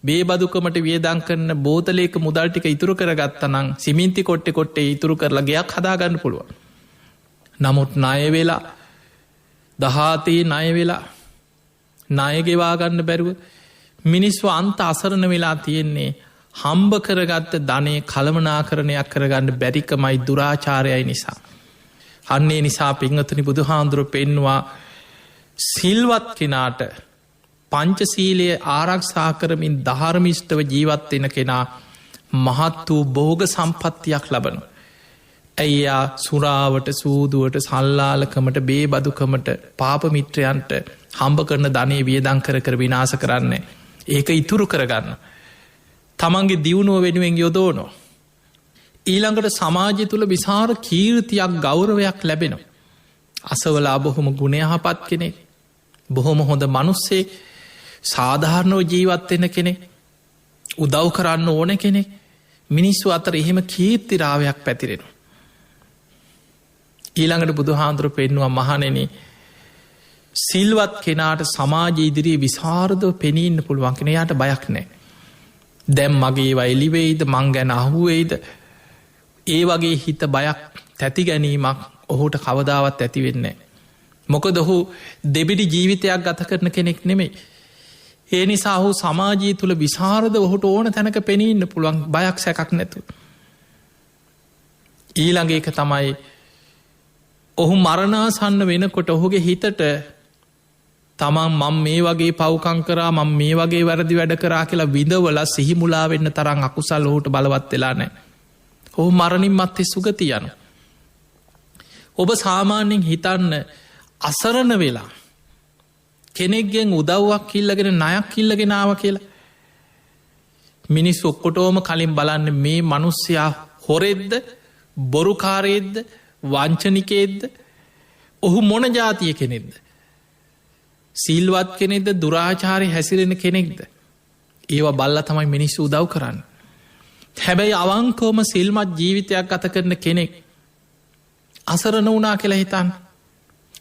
බේබදුකමට වියදං කරන බෝතලයක මුදල්ටික ඉතුරු කරගත්තනං සිමින්ති කොට්ටෙ කොට්ටේ ඉතුරු කරලා ගෙයක් හදාගන්න පුළුවන්. නමුත් ණය වෙලා දහතේ ණය වෙලා ණයගෙවාගන්න බැරුව මිනිස්ව අන්ත අසරණ වෙලා තියෙන්නේ හම්බ කරගත්ත ධනය කළමනාකරණයක් කරගන්න බැරිකමයි දුරාචාරයයි නිසා. අන්නේ නිසා පිංහතුනි බුදු හාමුදුරුව පෙන්වා සිල්වත් කෙනාට පංචසීලය ආරක්ෂා කරමින් ධර්මිෂ්ඨව ජීවත්වෙන කෙනා මහත් වූ බෝග සම්පත්තියක් ලබන. ඇයියා සුරාවට සූදුවට සල්ලාලකමට බේබදුකමට පාපමිත්‍රයන්ට හම්බ කරන ධනය වියදං කර විනාස කරන්නේ. ඒක ඉතුරු කරගන්න. තමන්ගේ දියුණුව වෙනුවෙන් යොදෝනො. ඊළඟට සමාජය තුළ විසාර කීර්තියක් ගෞරවයක් ලැබෙනවා. අසවලා බොහොම ගුණයහපත් කෙනෙක් බොහොම හොඳ මනුස්සේ සාධාරණෝ ජීවත්වෙන කෙනෙක් උදව් කරන්න ඕන කෙනෙක් මිනිස්සු අතර එහෙම කීර්තිරාවයක් පැතිරෙන. ඊළඟට බුදු හාන්දුර පෙන්වා මහනෙන සිල්වත් කෙනාට සමාජ ඉදිරී විසාරදව පෙනීන්න පුළුවන් කෙන යාට බයක් නෑ. දැම් මගේ වයිලිවෙයිද මං ගැන අහුවෙයිද ඒ වගේ හිත බයක් තැති ගැනීමක් ඔහුට කවදාවත් ඇතිවෙන්නේ. මොකද ඔහු දෙබිඩි ජීවිතයක් ගත කරන කෙනෙක් නෙමෙයි. ඒ නිසා ඔහු සමාජී තුළ විසාරද ඔහුට ඕන තැනක පෙනීන්න පුළුවන් බයක් සැකක් නැතු. ඊළඟ එක තමයි ඔහු මරණාසන්න වෙනකොට ඔහුගේ හිතට තමන් මං මේ වගේ පවකං කරා මං මේ වගේ වැරදි වැඩ කරා කියලා විඳවල සිහිමුලා වෙන්න තරම් අකුසල් ඔහුට බලවත් වෙලා නෑ. ඔහු මරණින් මත්තේ සුගති යන. ඔබ සාමාන්‍යෙන් හිතන්න අසරණ වෙලා කෙනෙක්ගෙන් උදව්වක් කිල්ලගෙන ණයක් කිල්ලගෙනාව කියලා. මිනිස් ඔක්කොටෝම කලින් බලන්න මේ මනුස්්‍යයා හොරෙද්ද බොරුකාරයෙද්ද වංචනිකේද්ද ඔහු මොන ජාතිය කෙනෙක්ද. සීල්වත් කෙනෙක්ද දුරාචාරය හැසිරෙන කෙනෙක්ද. ඒවා බල්ල තමයි මිනිස්සු උදව් කරන්න. හැබැයි අවංකෝම සිල්මත් ජීවිතයක් ගත කරන කෙනෙක් අසරණ වනා කියලා හිතන්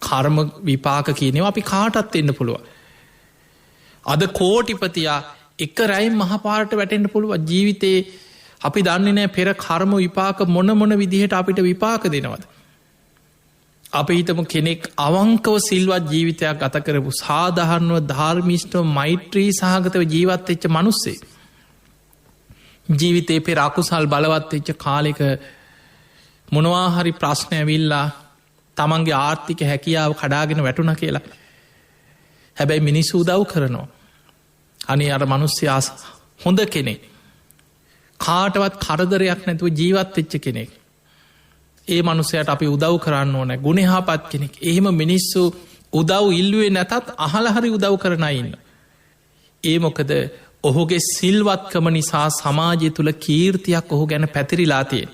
කර්ම විපාක කියනව අපි කාටත් එන්න පුළුව. අද කෝටිපතියා එක රැයිම් මහපාට වැටෙන්ට පුළුව ජීවිතයේ අපි දන්නේ නෑ පෙර කර්ම විපාක මොන විදිහට අපිට විපාක දෙනවද. අපි හිතම කෙනෙක් අවංකව සිල්වත් ජීවිතයක් ගත කරපු සාධහරණුව ධර්මිෂ්ටව මෛත්‍රී සහගතව ජීවත් එච්ච මනුස්සේ. ජීවිතේ පෙර අකුසල් බලවත් එච්ච කාලෙක මොනවාහරි ප්‍රශ්නය විල්ලා තමන්ගේ ආර්ථික හැකියාව කඩාගෙන වැටුණ කියලා. හැබැයි මිනිස්සු උදව් කරනවා. අනේ අර මනුස්්‍යයාස හොඳ කෙනෙක්. කාටවත් කරදරයක් නැතුව ජීවත් එච්ච කෙනෙක්. ඒ මනුසයට අපි උදව් කරන්න ඕන ගුණහාපත් කෙනෙක්. එහෙම මිනිස්සු උදව් ඉල්ලුවේ නැතත් අහලහරි උදව් කරනයින්න. ඒ මොකද ඔහුගේ සිල්වත්කම නිසා සමාජය තුළ කීර්තියක් ඔහු ගැන පැතිරිලාතියෙන්.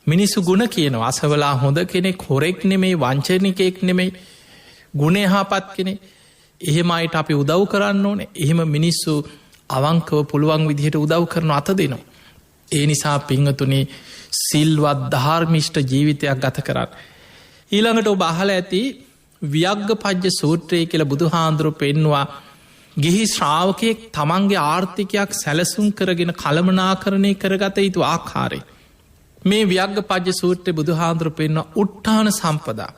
මිනිස්සු ගුණ කියන අසවලා හොඳ කෙනෙක් හොරෙක් නෙමේ වංචනිකෙක් නෙමෙයි ගුණහාපත් කෙනෙ එහෙමයිට අපි උදව් කරන්න ඕන එහෙම මිනිස්සු අවංකව පුළුවන් විදිහට උදව් කරන අත දෙනවා. ඒ නිසා පිංහතුනේ සිල්වත් ධර්මිෂ්ට ජීවිතයක් ගත කරන්න. ඊළඟට ඔබ අහල ඇති ව්‍යග්ග පජ්‍ය සූත්‍රය කියල බුදු හාන්දුරු පෙන්වා ගිහි ශ්‍රාවකයෙක් තමන්ගේ ආර්ථිකයක් සැලසුම් කරගෙන කළමනාකරණය කරගත යුතු ආකාරය. මේ ව්‍යග්ග පජ්‍ය සූත්‍රය බුදු හාන්දුරු පෙන්වා උට්ටාන සම්පදා.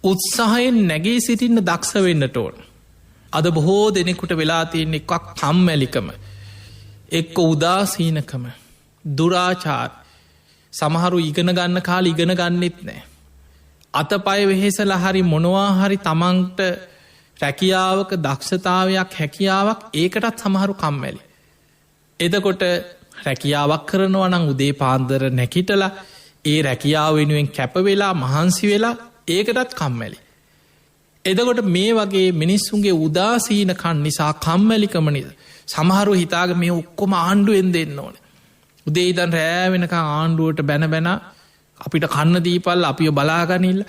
උත්සාහයෙන් නැගේ සිටින්න දක්ෂ වෙන්නට ඕන. අද බොහෝ දෙනෙකුට වෙලා තියන්න එකක් කම්මැලිකම එක්ක උදාසීනකම දුරාචාර සමහරු ඉගෙන ගන්න කාල ඉගෙන ගන්නෙත් නෑ. අතපය වෙහෙසල හරි මොනවා හරි තමන්ට රැකියාවක දක්ෂතාවයක් හැකියාවක් ඒකටත් සමහරු කම්මැලි. එදකොට රැකියාවක් කරනවනං උදේ පාන්දර නැකිටල ඒ රැකියාව වෙනුවෙන් කැපවෙලා මහන්සි වෙලා ඒකටත් කම්මැලි. එදකොට මේ වගේ මිනිස්සුන්ගේ උදාසීනකන් නිසා කම්මැලිකමනිද සමහරු හිතාග මේ ඔක්කොම ආණ්ඩුවෙන් දෙන්න ඕන. උදේ ඉදන් රෑවෙනක ආණ්ඩුවට බැන බැන අපිට කන්න දීපල් අපිය බලාගනිල්ල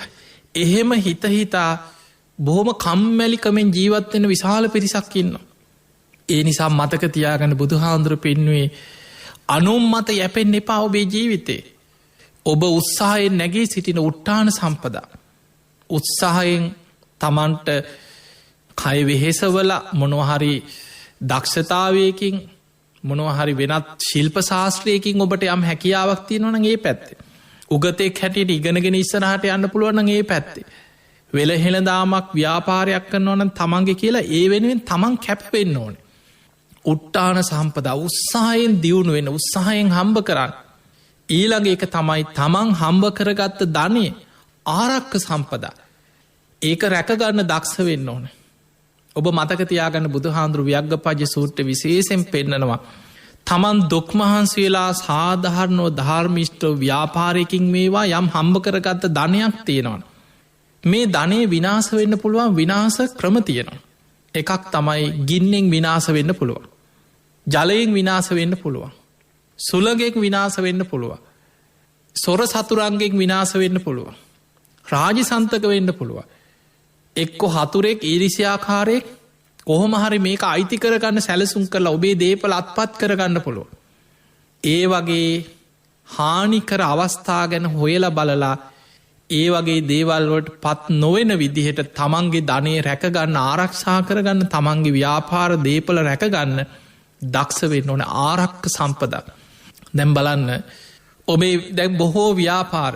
එහෙම හිතහිතා බොහොම කම්මැලිකමෙන් ජීවත්වෙන විශාල පිරිසක් ඉන්න. ඒ නිසා මතක තියාගන්න බුදු හාන්දුර පෙන්නුවේ අනුම් මත යැපෙන් එපා ඔබේ ජීවිතේ. ඔබ උත්සාහයෙන් නැගේ සිටින උට්ටාන සම්පදා. උත්සාහයෙන් තමන්ට කයවෙහෙසවල මොනොහරි දක්ෂතාවයකින් මොනොහරි වෙනත් ශිල්ප ශාස්ත්‍රයකින් ඔබට යම් හැකියාවක් තියෙනවනගේ පැත්තේ. උගතෙක් හැටියට ඉගෙනගෙන ඉස්සනහට යන්න පුළුවන්ගේ පැත්තේ. වෙලහෙළදාමක් ව්‍යාපාරයක් කරනවන තමන්ගේ කියලා ඒ වෙනුවෙන් තමන් කැපවෙන්න ඕන. උට්ටාන සම්පදා උත්සාහයෙන් දියුණු වෙන උත්සාහයෙන් හම්බ කරන්න. ඊළඟ එක තමයි තමන් හම්බ කරගත්ත ධනය ආරක්ක සම්පදා. ඒක රැකගන්න දක්ෂ වෙන්න ඕන. ඔබ මතකතියාගන්න බුදුහාන්දුරු ව්‍යග්ගපජ්‍ය සූට්‍ර විශේෂෙන් පෙන්න්නනවා. තමන් දොක්මහන්සි වෙලා සාධහරණෝ ධර්මිෂ්ටෝ ව්‍යාපාරයකින් මේවා යම් හම්බ කරගත්ත ධනයක් තියෙනවන. මේ ධනේ විනාස වෙන්න පුළුවන් විනාස ක්‍රම තියෙනවා. එකක් තමයි ගින්නෙන් විනාස වෙන්න පුළුවන්. ජලයෙන් විනාස වෙන්න පුළුවන්. සුළගෙක් විනාස වෙන්න පුළුවන්. සොර සතුරන්ගෙක් විනාස වෙන්න පුළුවන්. රාජි සන්තක වෙන්න පුළුවන්. එක්කො හතුරෙක් ඊරිසියාකාරයෙක් කොහොම හරි මේක අයිති කරගන්න සැලසුම් කරලා ඔබේ දේපල අත්පත් කරගන්න පුළුව. ඒ වගේ හානිකර අවස්ථා ගැන හොයල බලලා ඒ වගේ දේවල්වට පත් නොවෙන විදිහට තමන්ගේ ධනය රැකගන්න ආරක්ෂා කරගන්න තමන්ගේ ව්‍යාපාර දේපල රැකගන්න දක්ෂ වෙන්න ඕන ආරක්ක සම්පදක්. දැම් බලන්න ඔබේ දැක් බොහෝ ව්‍යාපාර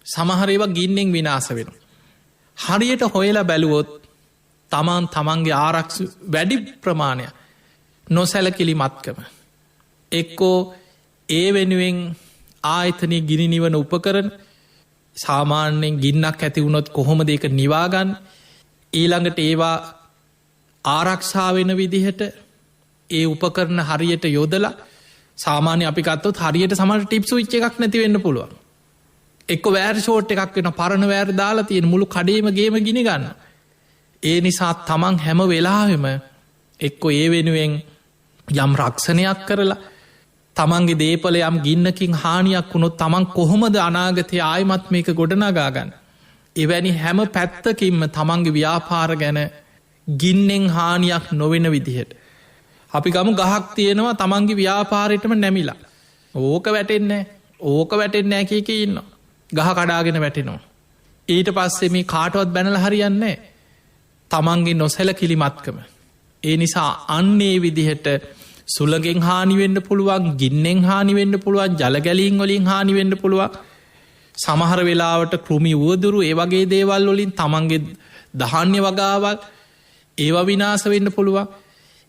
සමහරේවා ගින්නෙන් විනාස වෙන. හරියට හොයලා බැලුවොත් තමන් තමන්ගේ ආරක්ෂ වැඩි ප්‍රමාණය නොසැලකිලි මත්කම. එක්කෝ ඒ වෙනුවෙන් ආයතනය ගිනිනිවන උපකරන සාමාන්‍යයෙන් ගින්නක් ඇති වුණොත් කොහොම දෙක නිවාගන්න ඊළඟට ඒවා ආරක්ෂාවෙන විදිහට ඒ උපකරන හරියට යොදලා සාමාන්‍ය අපිකත්තුත් හරියට සමට ටිප්සු විච්ච එකක් නැතිවෙන්න පුළුවන්. එක්ක වෑර් ෂෝට් එකක් වෙන පරණ වෑර් දාලා තියෙන මුළු කඩේමගේම ගිනි ගන්න. ඒ නිසා තමන් හැම වෙලාවෙම එක්කො ඒ වෙනුවෙන් යම් රක්ෂණයක් කරලා තමන්ගේ දේපල යම් ගින්නකින් හානියක් වුණොත් තමන් කොහොමද අනාගතය ආයමත් මේක ගොඩනගාගන්න. එවැනි හැම පැත්තකින්ම තමන්ගේ ව්‍යාපාර ගැන ගින්නෙන් හානියක් නොවෙන විදිහට. අපි ගම ගහක් තියෙනවා තමන්ගේ ව්‍යාපාරයටම නැමිලා. ඕක වැටෙන්නේ ඕක වැටෙන්නේ කියක ඉන්න. ගහ කඩාගෙන වැටෙනවා. ඊට පස්සේ මේ කාටවත් බැනල හරියන්නේ. තමන්ගේ නොසැල කිලිමත්කම. ඒ නිසා අන්නේ විදිහට සුළගෙන් හානිවෙන්න පුළුවන් ගින්නෙන් හානිවෙන්න පුළුවන් ජලගැලීන් වලින් හානිවෙන්න පුළුවන් සමහර වෙලාවට කෘමි වුවදුරු ඒවගේ දේවල් වලින් තමන්ගේ දහාන්‍ය වගාවල් ඒව විනාස වෙන්න පුළුවන්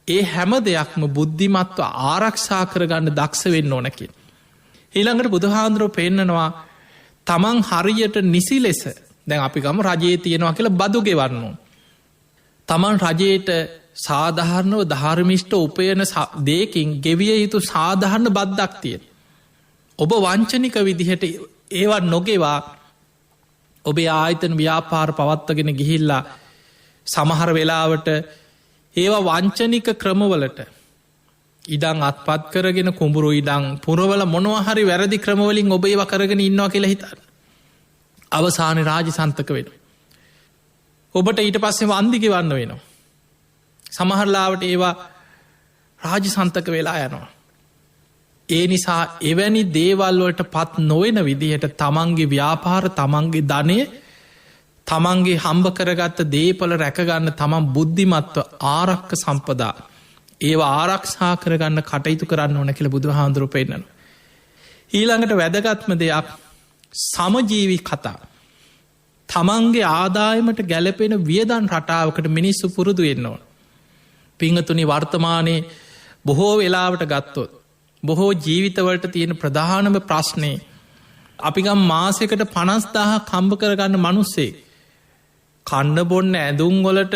ඒ හැම දෙයක්ම බුද්ධිමත්ව ආරක්ෂා කරගන්න දක්ෂ වෙන්න ඕනකින්. ඊළඟට බුදුහාන්දුරුව පෙන්නනවා තමන් හරියට නිසි ලෙස දැන් අපි ගම රජයේ තියෙනවා කියලා බදු ගෙවන්නු. තමන් රජයට සාධාරණව ධර්මිෂ්ට උපයන දේකින් ගෙවිය යුතු සාධහරණ බද්දක් තියෙන. ඔබ වංචනික විදිහට ඒවත් නොගෙවා ඔබේ ආයතන ව්‍යාපාර පවත්වගෙන ගිහිල්ලා සමහර වෙලාවට ඒවා වංචනික ක්‍රමවලට ඉඩං අත්පත් කරගෙන කුඹුරු ඉඩං පුරවල මොනවහරි වැරදි ක්‍රමවලින් ඔබ ඒව කරගෙන ඉන්නවා කියලා හිතන්න. අවසාන රාජි සන්තක වෙන. ඔබට ඊට පස්සේ වන්දිග වන්න වෙනවා. සමහරලාවට ඒවා රාජි සන්තක වෙලා යනවා. ඒ නිසා එවැනි දේවල්වලට පත් නොවෙන විදිහට තමන්ගේ ව්‍යාපාර තමන්ගේ ධනය තමන්ගේ හම්බ කරගත්ත දේපල රැකගන්න තමන් බුද්ධිමත්ව ආරක්ක සම්පදා ඒවා ආරක්ෂා කරගන්න කටයුතු කරන්න ඕන කියල බුදු හාන්දුරු පෙන්න්නන. ඊළඟට වැදගත්ම දෙයක් සමජීවි කතා. තමන්ගේ ආදායමට ගැලපෙන වියදන් රටාවකට මිනිස්සු පුරුදු වෙන්න ඕන. පිංහතුනි වර්තමානයේ බොහෝ වෙලාවට ගත්තොත්. බොහෝ ජීවිතවලට තියෙන ප්‍රධානම ප්‍රශ්නය අපිගම් මාසකට 50,000 කම්භ කරගන්න මනුස්සේ. කන්න බොන්න ඇඳුම්වලට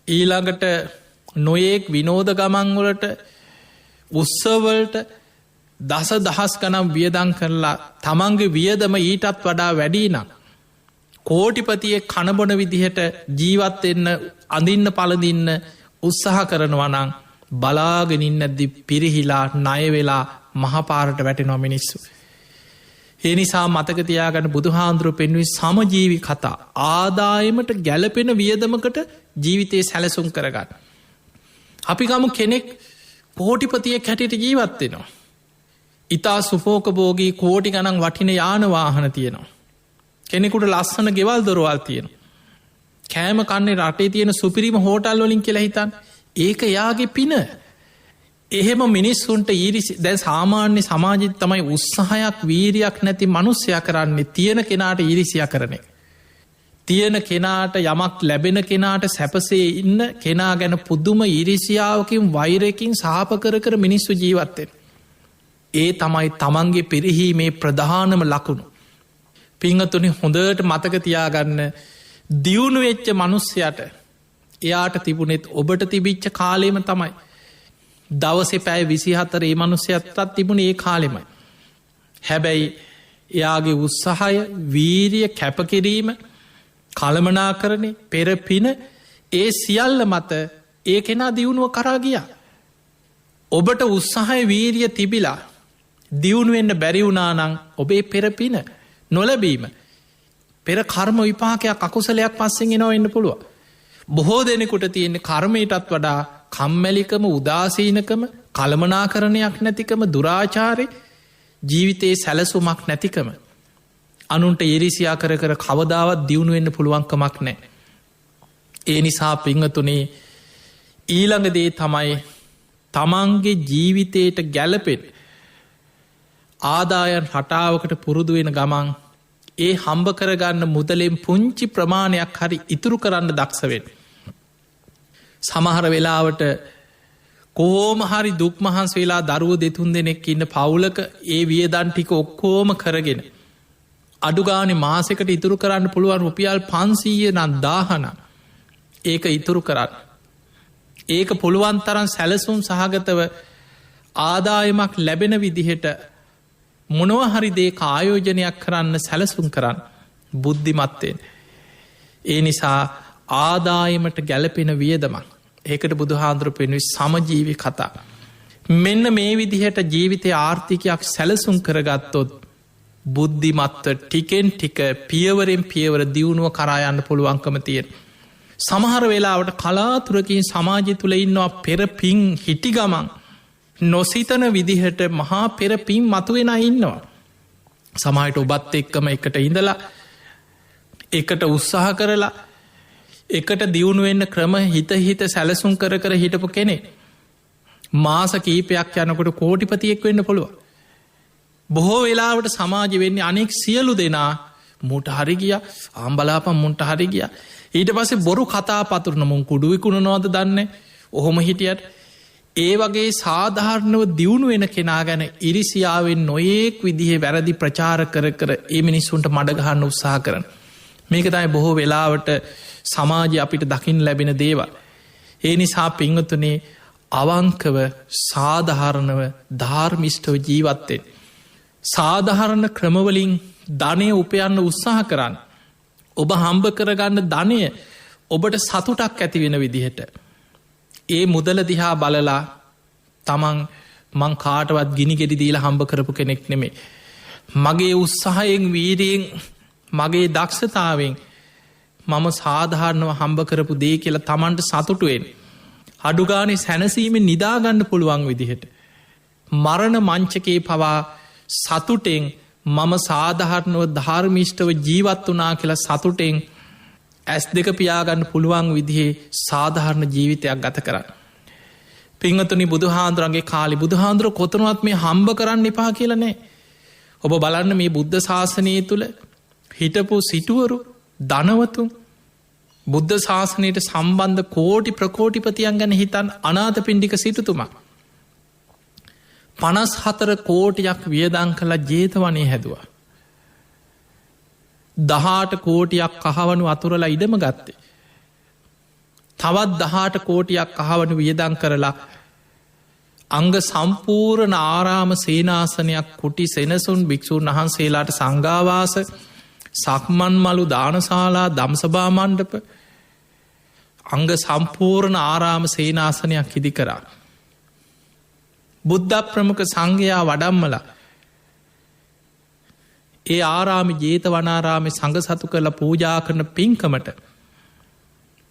ඊළඟට නොයෙක් විනෝද ගමන්වලට උත්සවලට දස දහස් ගනම් වියදං කරලා තමන්ගේ වියදම ඊටත් වඩා වැඩීනම්. කෝටිපතිය කණබොන විදිහට ජීවත්වෙන්න අඳින්න පලදින්න උත්සාහ කරනවනං බලාගෙනින් ඇද්දි පිරිහිලා ණයවෙලා මහපාරට වැටෙනවා මිනිස්සු. ඒ නිසා මතකතියාගන්න බුදුහාන්දුරුව පෙන්වේ සමජීවි කතා ආදායමට ගැලපෙන වියදමකට ජීවිතය සැලසුම් කරගන්න. අපි ගමු කෙනෙක් කෝටිපතිය කැටට ජීවත්වෙනවා. ඉතා සුපෝකබෝගී කෝටි ගණන් වටින යානවාහන තියෙනවා. කෙනෙකුට ලස්සන ගෙවල් දොරවල් තියෙනවා. කෑම කන්නේ රටේ තියෙන සුපිරිම හෝටල් වලින් කියලා හිතන් ඒක යාගේ පින. එහෙම මිනිස්සුන්ට ඊරිසි දැන් සාමාන්‍ය සමාජිත තමයි උත්සාහයක් වීරයක් නැති මනුස්්‍යය කරන්නේ තියෙන කෙනාට ඉරිසිය කරන එක. තියෙන කෙනාට යමක් ලැබෙන කෙනාට සැපසේ ඉන්න කෙනා ගැන පුද්දුම ඉරිසියාවකින් වෛරයකින් සාප කර මිනිස්සු ජීවත්තෙන්. ඒ තමයි තමන්ගේ පිරිහීමේ ප්‍රධානම ලකුණු. පිංහතුනි හොඳට මතකතියාගන්න දියුණු වෙච්ච මනුස්්‍යයට එයාට තිබුණෙත් ඔබට තිබිච්ච කාලේම තමයි. දවසෙ පැෑ 24 ඒ මනුස්්‍යයත්තත් තිබුණ ඒ කාලෙමයි. හැබැයි එයාගේ උත්සාහය වීරිය කැපකිරීම කළමනා කරනේ පෙරපින ඒ සියල්ල මත ඒ කෙනා දියුණුව කරා ගියා. ඔබට උත්සාහය වීරිය තිබිලා දියුණුවෙන්න්න බැරිවුනානං ඔබේ පෙරපින නොලබීම පෙර කර්ම විපාකයක් අකුසලයක් පස්සෙන් එනවා එන්න පුළුව. බොහෝ දෙනෙකුට තියෙන්නේ කර්මයටත් වඩා කම්මැලිකම උදාසීනකම කළමනා කරණයක් නැතිකම දුරාචාරය ජීවිතයේ සැලසුමක් නැතිකම අනුන්ට එරිසියා කර කවදාවත් දියුණුවෙන්න්න පුළුවන්කමක් නෑ. ඒ නිසා පිංහතුනේ ඊළඟදේ තමයි තමන්ගේ ජීවිතයට ගැලපෙන් ආදායන් හටාවකට පුරුදුවෙන ගමන් ඒ හම්බ කරගන්න මුදලෙන් පුංචි ප්‍රමාණයක් හරි ඉතුරු කරන්න දක්ෂවෙන්. සමහර වෙලාවට කෝම හරි දුක් මහන්ස වෙලා දරුව දෙතුන් දෙනෙක් ඉන්න පවුලක ඒ වියදන් ටික ඔක්කෝම කරගෙන. අඩුගානෙ මාසෙකට ඉතුරු කරන්න පුළුවන් රුපියල් 500 නම් 1000 ඒක ඉතුරු කරන්න. ඒක පුළුවන් තරන් සැලසුම් සහගතව ආදායමක් ලැබෙන විදිහට මොනවහරි දේ ආයෝජනයක් කරන්න සැලසුම් කරන්න බුද්ධිමත්වෙන්. ඒ නිසා ආදායමට ගැලපෙන වියදමක් ඒකට බුදුහාන්දුරු පෙනුයි සමජීවි කතා. මෙන්න මේ විදිහට ජීවිතය ආර්ථිකයක් සැලසුම් කරගත්තොත් බුද්ධිමත්ව ටිකෙන් ටික පියවරෙන් පියවර දියුණුව කරායන්න පුළුවන්කම තියෙන. සමහර වෙලාවට කලාතුරකින් සමාජය තුළ ඉන්නවා පෙරපින් හිටි ගමන් නොසිතන විදිහට මහා පෙරපින් මතුවෙන ඉන්නවා. සමහට ඔබත් එක්කම එකට ඉඳලා එකට උත්සාහ කරලා එකට දියුණුවෙන්න ක්‍රම හිත සැලසුම් කර හිටපු කෙනෙ මාස කීපයක් යනකොට කෝටිපතියෙක් වෙන්න පුළුව. බොහෝ වෙලාවට සමාජ වෙන්නේ අනෙක් සියලු දෙනා මුට හරි ගිය ආම්බලාපම් මුන්ට හරි ගිය ඊට පස්සේ බොරු කතා පතුරන මුන් කුඩුවිකුණ නොවද දන්න ඔහොම හිටියට ඒ වගේ සාධාරණව දියුණු වෙන කෙනා ගැන ඉරිසියාවෙන් නොයෙක් විදිහ වැරදි ප්‍රචාර කර ඒ මිනිස්සුන්ට මඩගහන්න උත්සාහ කරන. මේක තයි බොහෝ වෙලාවට සමාජය අපිට දකිින් ලැබෙන දේවල්. ඒ නිසා පිංහතුනේ අවංකව සාධහරණව ධාර්මිෂ්ටව ජීවත්තෙන්. සාධහරණ ක්‍රමවලින් ධනය උපයන්න උත්සාහ කරන්න. ඔබ හම්බ කරගන්න ධනය ඔබට සතුටක් ඇති වෙන විදිහට. ඒ මුදල දිහා බලලා තමන් මං කාටවත් ගිනි ගෙඩි දීලා හම්බ කරපු කෙනෙක් නෙමේ. මගේ උත්සාහයෙන් වීරයෙන් මගේ දක්ෂතාවෙන් මම සාධාරණව හම්බ කරපු දේ කියලා තමන්ට සතුටුවෙන්. අඩුගානේ සැනසීමෙන් නිදාගන්න පුළුවන් විදිහට. මරණ මංචකේ පවා සතුටෙන් මම සාධහරණව ධර්මිෂ්ටව ජීවත් වනා කියලා සතුටෙන් ඇස් දෙක පියාගන්න පුළුවන් විදිහේ සාධහරණ ජීවිතයක් ගත කරන්න. පිංහතුනි බුදුහාන්දුරන්ගේ කාලි බුදුහාන්දුර කොතනුවත් මේ හම්බ කරන්න එපා කියලනෑ. ඔබ බලන්න මේ බුද්ධ ශාසනය තුළ හිටපු සිටුවරු ධනවතුන් බුද්ධ ශාසනයට සම්බන්ධ කෝටි ප්‍රකෝටිපතියන් ගැන හිතන් අනාත පිණ්ඩික සිටුතුමා. 54 කෝටියක් වියදං කළ ජේතවනය හැදවා. 18 කෝටියක් කහවනු අතුරලා ඉඩම ගත්තේ. තවත් 18 කෝටියක් කහවනු වියදං කරලා අංග සම්පූර්ණ ආරාම සේනාසනයක් කුටි සෙනසුන් භික්‍ෂූන් වහන්සේලාට සංඝාවාස සක්මන් මලු දානශාලා දම්සභා මණ්ඩප අංග සම්පූර්ණ ආරාම සේනාසනයක් ඉදි කරා. බුද්ධ ප්‍රමුඛ සංඝයා වඩම්මල ඒ ආරාමි ජේතවනාරාමි සංඝ සතු කළ පූජා කරන පින්කමට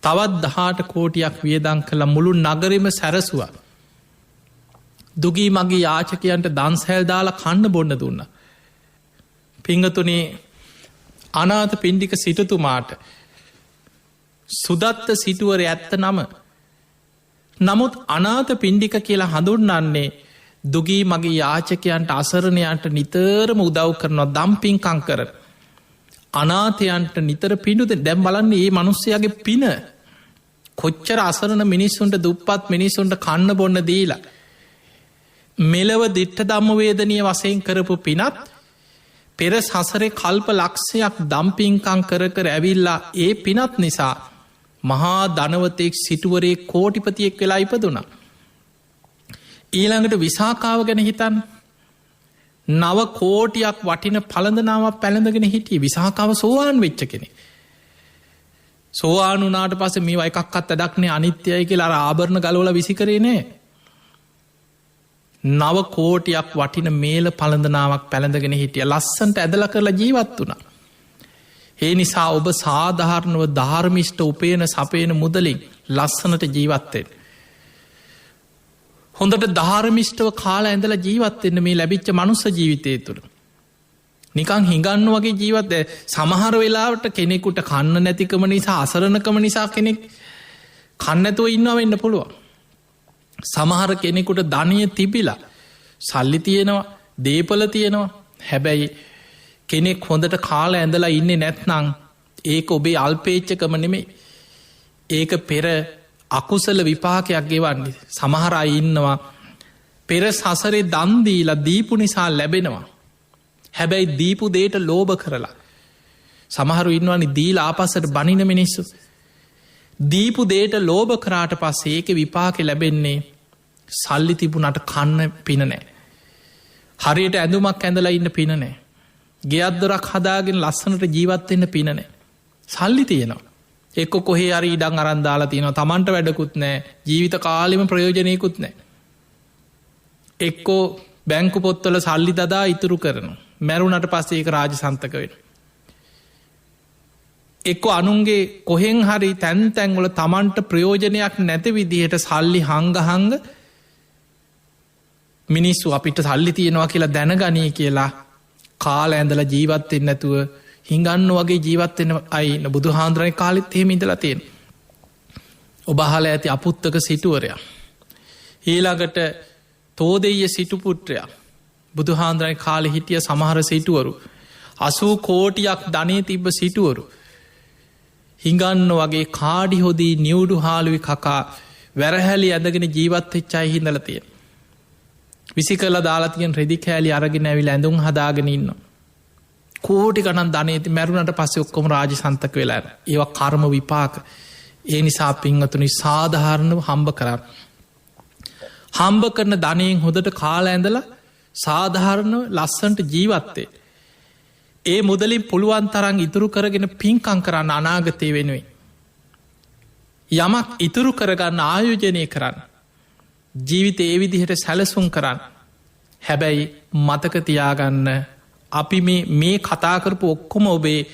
තවත් 18 කෝටියක් වියදං කළ මුළු නගරෙම සැරසුවා. දුගී මගේ යාචකයන්ට දන්සැල් දාලා කන්න බොන්න දුන්න. පිංගතුනේ අනාත පිණ්ඩික සිටතුමාට සුදත්ත සිටුවර ඇත්ත නම. නමුත් අනාත පිණ්ඩික කියලා හඳුන්නන්නේ දුගී මගේ යාචකයන්ට අසරණයන්ට නිතරම උදව් කරනවා දම්පින්කං කර. අනාථයන්ට නිතර පිඩුද දැම් බලන්නේ ඒ මනුස්සයගේ පින කොච්චර අසරණ මිනිස්සුන්ට දුප්පත් මිනිස්සුන්ට කන්න බොන්න දීලා මෙලව දිට්ට දම්මවේදනය වසයෙන් කරපු පිනත් පෙර සසරේ කල්ප ලක්ෂයක් දම්පින්කං කර ඇවිල්ලා ඒ පිනත් නිසා මහා ධනවතෙක් සිටුවරේ කෝටිපතියෙක් වෙලා ඉපදුනා. ඊළඟට විසාකාව ගැන හිතන් නව කෝටියක් වටින පළඳනාවක් පැළඳගෙන හිටිය විසාකාව සෝවාන් වෙච්ච කෙනෙ. සෝවානුනාට පස මේ එකක්ත් අඩක්නේ අනිත්‍යය කියලා ආභරණ ගලවල විසිකරේ නෑ. නව කෝටියක් වටින මේල පළඳනාවක් පැළඳගෙන හිටිය ලස්සන්ට ඇදල කරලා ජීවත් වුණා. ඒ නිසා ඔබ සාධාරණව ධර්මිෂ්ට උපේන සපේන මුදලින් ලස්සනට ජීවත්තෙන්. හොඳට ධර්මිෂ්ටව කාල ඇඳල ජීවත්වෙන්න මේ ලැබිච්ච මනුස්ස ජීවිතය තුළ. නිකං හිඟන්න වගේ ජීවත්ද සමහර වෙලාවට කෙනෙකුට කන්න නැතිකම නිසා අසරණකම නිසා කෙනෙක් කන්නඇතුව ඉන්නවා වෙන්න පුළුවන්. සමහර කෙනෙකුට ධනය තිබිලා සල්ලි තියෙනවා දේපල තියෙනවා හැබැයි කෙනෙක් හොඳට කාල ඇඳලා ඉන්න නැත්නං ඒක ඔබේ අල්පේච්චකම නෙමේ ඒක පෙර අකුසල විපාකයක් ගෙවන්නේ සමහරයි ඉන්නවා පෙර සසරේ දන්දීලා දීපු නිසා ලැබෙනවා හැබැයි දීපු දේට ලෝභ කරලා සමහරු ඉන්නවනි දීල ආපස්සට බනින මිනිස්සු දීපු දේට ලෝභ කරාට පස්සේ ඒක විපාක ලැබෙන්නේ සල්ලි තිබුණට කන්න පින නෑ හරියට ඇඳුමක් ඇඳලා ඉන්න පින නෑ ගෙයත්දොරක් හදාගෙන ලස්සනට ජීවත්වෙන්න පිනනෑ සල්ලි තියෙනවා එක්ක කොහේ අරි ඉඩං අරන්දාලා තියෙනවා තමන්ට වැඩකුත් නෑ ජීවිත කාලෙම ප්‍රයෝජනයකුත් නෑ එක්කෝ බැංකු පොත්තල සල්ලි දදා ඉතුරු කරන මැරුණට පස්සේ ඒක රාජ සන්තක වෙන එක්ක අනුන්ගේ කොහෙන් හරි තැන් තැන්වල තමන්ට ප්‍රයෝජනයක් නැති විදිහට සල්ලි හංගහංග මිනිස්සු අපිට සල්ලි තියෙනවා කියලා දැනගනී කියලා කාල ඇඳල ජීවත්වෙන් නැතුව හිඟන්න වගේ ජීවත්වෙන අයින බුදු හාන්දුරයි කාලෙත් එහෙම ඉඳලා තියෙන. ඔබහල ඇති අපුත්තක සිටුවරයා. ඊළඟට තෝදෙය සිටුපුට්‍රයා බුදු හාන්දුරයි කාලෙ හිටිය සමහර සිටුවරු. 80 කෝටියක් ධනය තිබ්බ සිටුවරු. හිඟන්න වගේ කාඩි හොදී නිවුඩු හාලුවි කකා වැරහැලි ඇදගෙන ජීවත් වෙච්චයි හිඳල තියෙන. විසි කල දාලාතියෙන් රෙදි කෑලි අරගෙන ඇවිල ඇඳුම් හදාගෙන ඉන්න. කෝටි ගණන් ධනයති මැරුණට පස්සේ ඔක්කොම රාජ සන්තක වෙලා ඒව කර්ම විපාක ඒ නිසා පින්වතුනි සාධාරණව හම්බ කරන්න. හම්බ කරන ධනයෙන් හොදට කාල ඇඳල සාධාරණව ලස්සන්ට ජීවත්තේ. ඒ මුදලින් පුළුවන් තරන් ඉතුරු කරගෙන පින්කං කරන්න අනාගතය වෙනුවෙන්. යමක් ඉතුරු කරගන්න ආයෝජනය කරන්න. ජීවිත ඒ විදිහට සැලසුම් කරන්න. හැබැයි මතකතියාගන්න අපි මේ කතාකරපු ඔක්කොම ඔබේ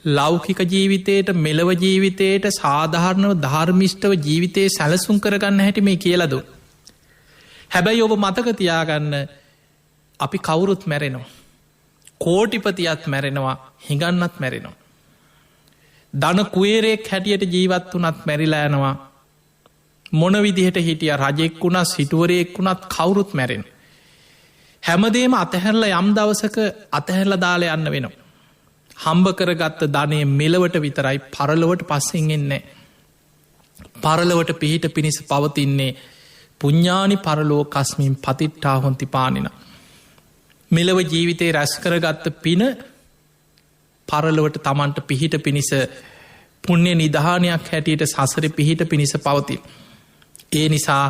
ලෞකික ජීවිතයට මෙලව ජීවිතයට සාධාරණව ධර්මිෂ්ටව ජීවිතයේ සැලසුම් කරගන්න හැටි මේ කියලදු. හැබැයි ඔබ මතකතියාගන්න අපි කවුරුත් මැරෙනවා. කෝටිපතියත් මැරෙනවා හිඟන්නත් මැරෙනවා. දන කුවේරෙක් හැටියට ජීවත් වනත් මැරිලෑනවා මොන විදිහට හිටිය රජෙක් වුණත් සිටුවරයෙක් වුණත් කවුරුත් මැරෙන. හැමදේම අතහැරල යම් දවසක අතහැරල දාල යන්න වෙනවා. හම්බ කරගත්ත ධනය මෙලවට විතරයි පරලොවට පස්සෙන් එන්නේ. පරලොවට පිහිට පිණිස පවතින්නේ පුඤ්ඥානි පරලෝ කස්මින් පතිට්ටා හොන්ති පානින. මෙලව ජීවිතේ රැස් කරගත්ත පින පරලොවට තමන්ට පිහිට පිණිස පුුණ්‍ය නිධානයක් හැටියට සසර පිහිට පිණිස පවතින්. ඒ නිසා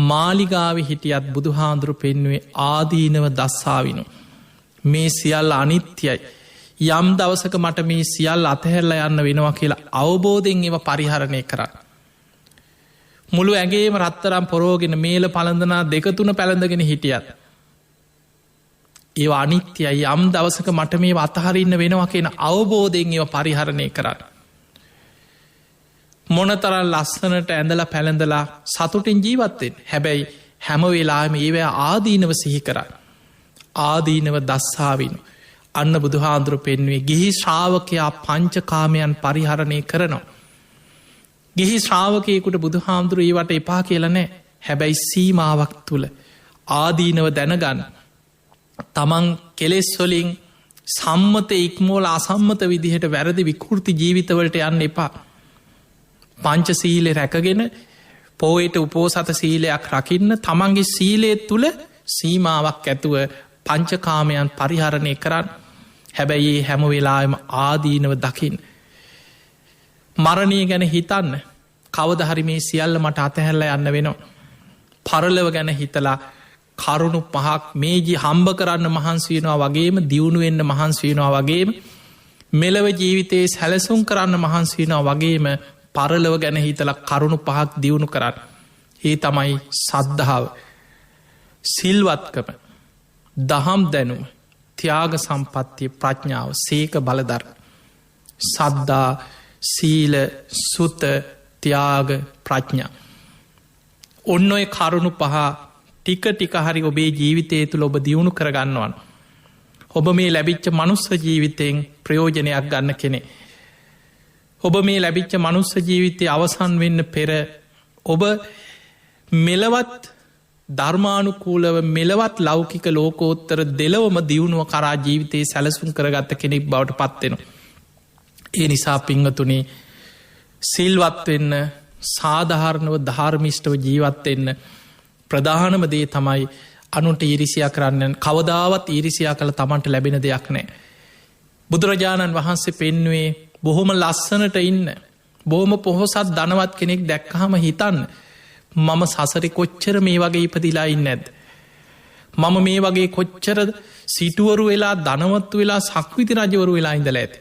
මාලිගාව හිටියත් බුදුහාන්දුරු පෙන්නුවේ ආදීනව දස්සාවිනු. මේ සියල්ල අනිත්‍යයි. යම් දවසක මට මේ සියල් අතහැරල යන්න වෙනවා කියලා අවබෝධෙන් ඒව පරිහරණය කරන්න. මුළු ඇගේම රත්තරම් පොරෝගෙන මේල පළඳනා දෙකතුන පැළඳගෙන හිටියත්. ඒ අනිත්‍යයි යම් දවසක මට මේ අතහරන්න වෙනවා කියෙන අවබෝධයෙන් ඒව පරිහරණය කරන්න. මොනතරල් ලස්සනට ඇඳල පැළඳලා සතුටින් ජීවත්තෙන් හැබැයි හැම වෙලාම ඒව ආදීනව සිහි කරන්න. ආදීනව දස්සාවිනු. අන්න බුදුහාන්දුරු පෙන්වේ ගිහි ශ්‍රාවකයා පංචකාමයන් පරිහරණය කරනවා. ගිහි ශ්‍රාවකයකුට බුදුහාමුදුරු ඒවට එපා කියලනෑ හැබැයි සීමාවක් තුළ ආදීනව දැනගන්න. තමන් කෙලෙස්වලින් සම්මත ඉක්මෝල අසම්මත විදිහට වැරදි විකෘති ජීවිතවලට යන්න එපා. පංච සීලෙ රැකගෙන පෝයට උපෝසත සීලයක් රකින්න තමන්ගේ සීලේ තුළ සීමාවක් ඇතුව පංචකාමයන් පරිහරණය කරන්න. හැබැයි හැම වෙලාම ආදීනව දකිින්. මරණය ගැන හිතන්න කවදහරි මේ සියල්ල මට අතහැරල යන්න වෙනවා. පරලව ගැන හිතලා කරුණු පහක් මේජි හම්බ කරන්න මහන්සීනවා වගේම දියුණුවෙන්න්න මහන්සීනවා වගේම මෙලව ජීවිතයේ සැලසුම් කරන්න මහන්සීනවා වගේම පරලව ගැන හිතල කරුණු පහක් දියුණු කරන්න. ඒ තමයි සද්ධාව සිල්වත්කම දහම් දැනුම ත්‍යාග සම්පත්තිය ප්‍රඥාව සේක බලදර සද්ධා සීල සුත ත්‍යාග ප්‍රඥා ඔන්න ඔය කරුණු පහ ටික ටික හරි ඔබේ ජීවිතය තුළ ඔබ දියුණු කරගන්නවන්. ඔබ මේ ලැබිච්ච මනුස්ස ජීවිතයෙන් ප්‍රයෝජනයක් ගන්න කෙනෙ. ඔබ මේ ලැබිච්ච මනුස්ස ජීවිතය අවසන් වෙන්න පෙර ඔබ මෙලවත් ධර්මානුකූලව මෙලවත් ලෞකික ලෝකෝත්තර දෙලවම දියුණුව කරා ජීවිතයේ සැලසුම් කරගත්ත කෙනෙක් බවට පත්වෙන. ඒ නිසා පිංහතුනේ සිල්වත්වෙන්න සාධාරණව ධර්මිෂ්ටව ජීවත්වෙන්න ප්‍රධානම දේ තමයි අනුන්ට ඊරිසියා කරන්න කවදාවත් ඊරිසියා කළ තමන්ට ලැබෙන දෙයක් නෑ. බුදුරජාණන් වහන්සේ පෙන්වේ බොහොම ලස්සනට ඉන්න බොහොම පොහොසත් ධනවත් කෙනෙක් දැක්කහම හිතන්න මම සසරි කොච්චර මේ වගේ ඉපදිලායින්න නැද්ද. මම මේ වගේ කොච්චර සිටුවරු වෙලා ධනවත්තු වෙලා සක්විති රජවරු වෙලා ඉඳල ඇති.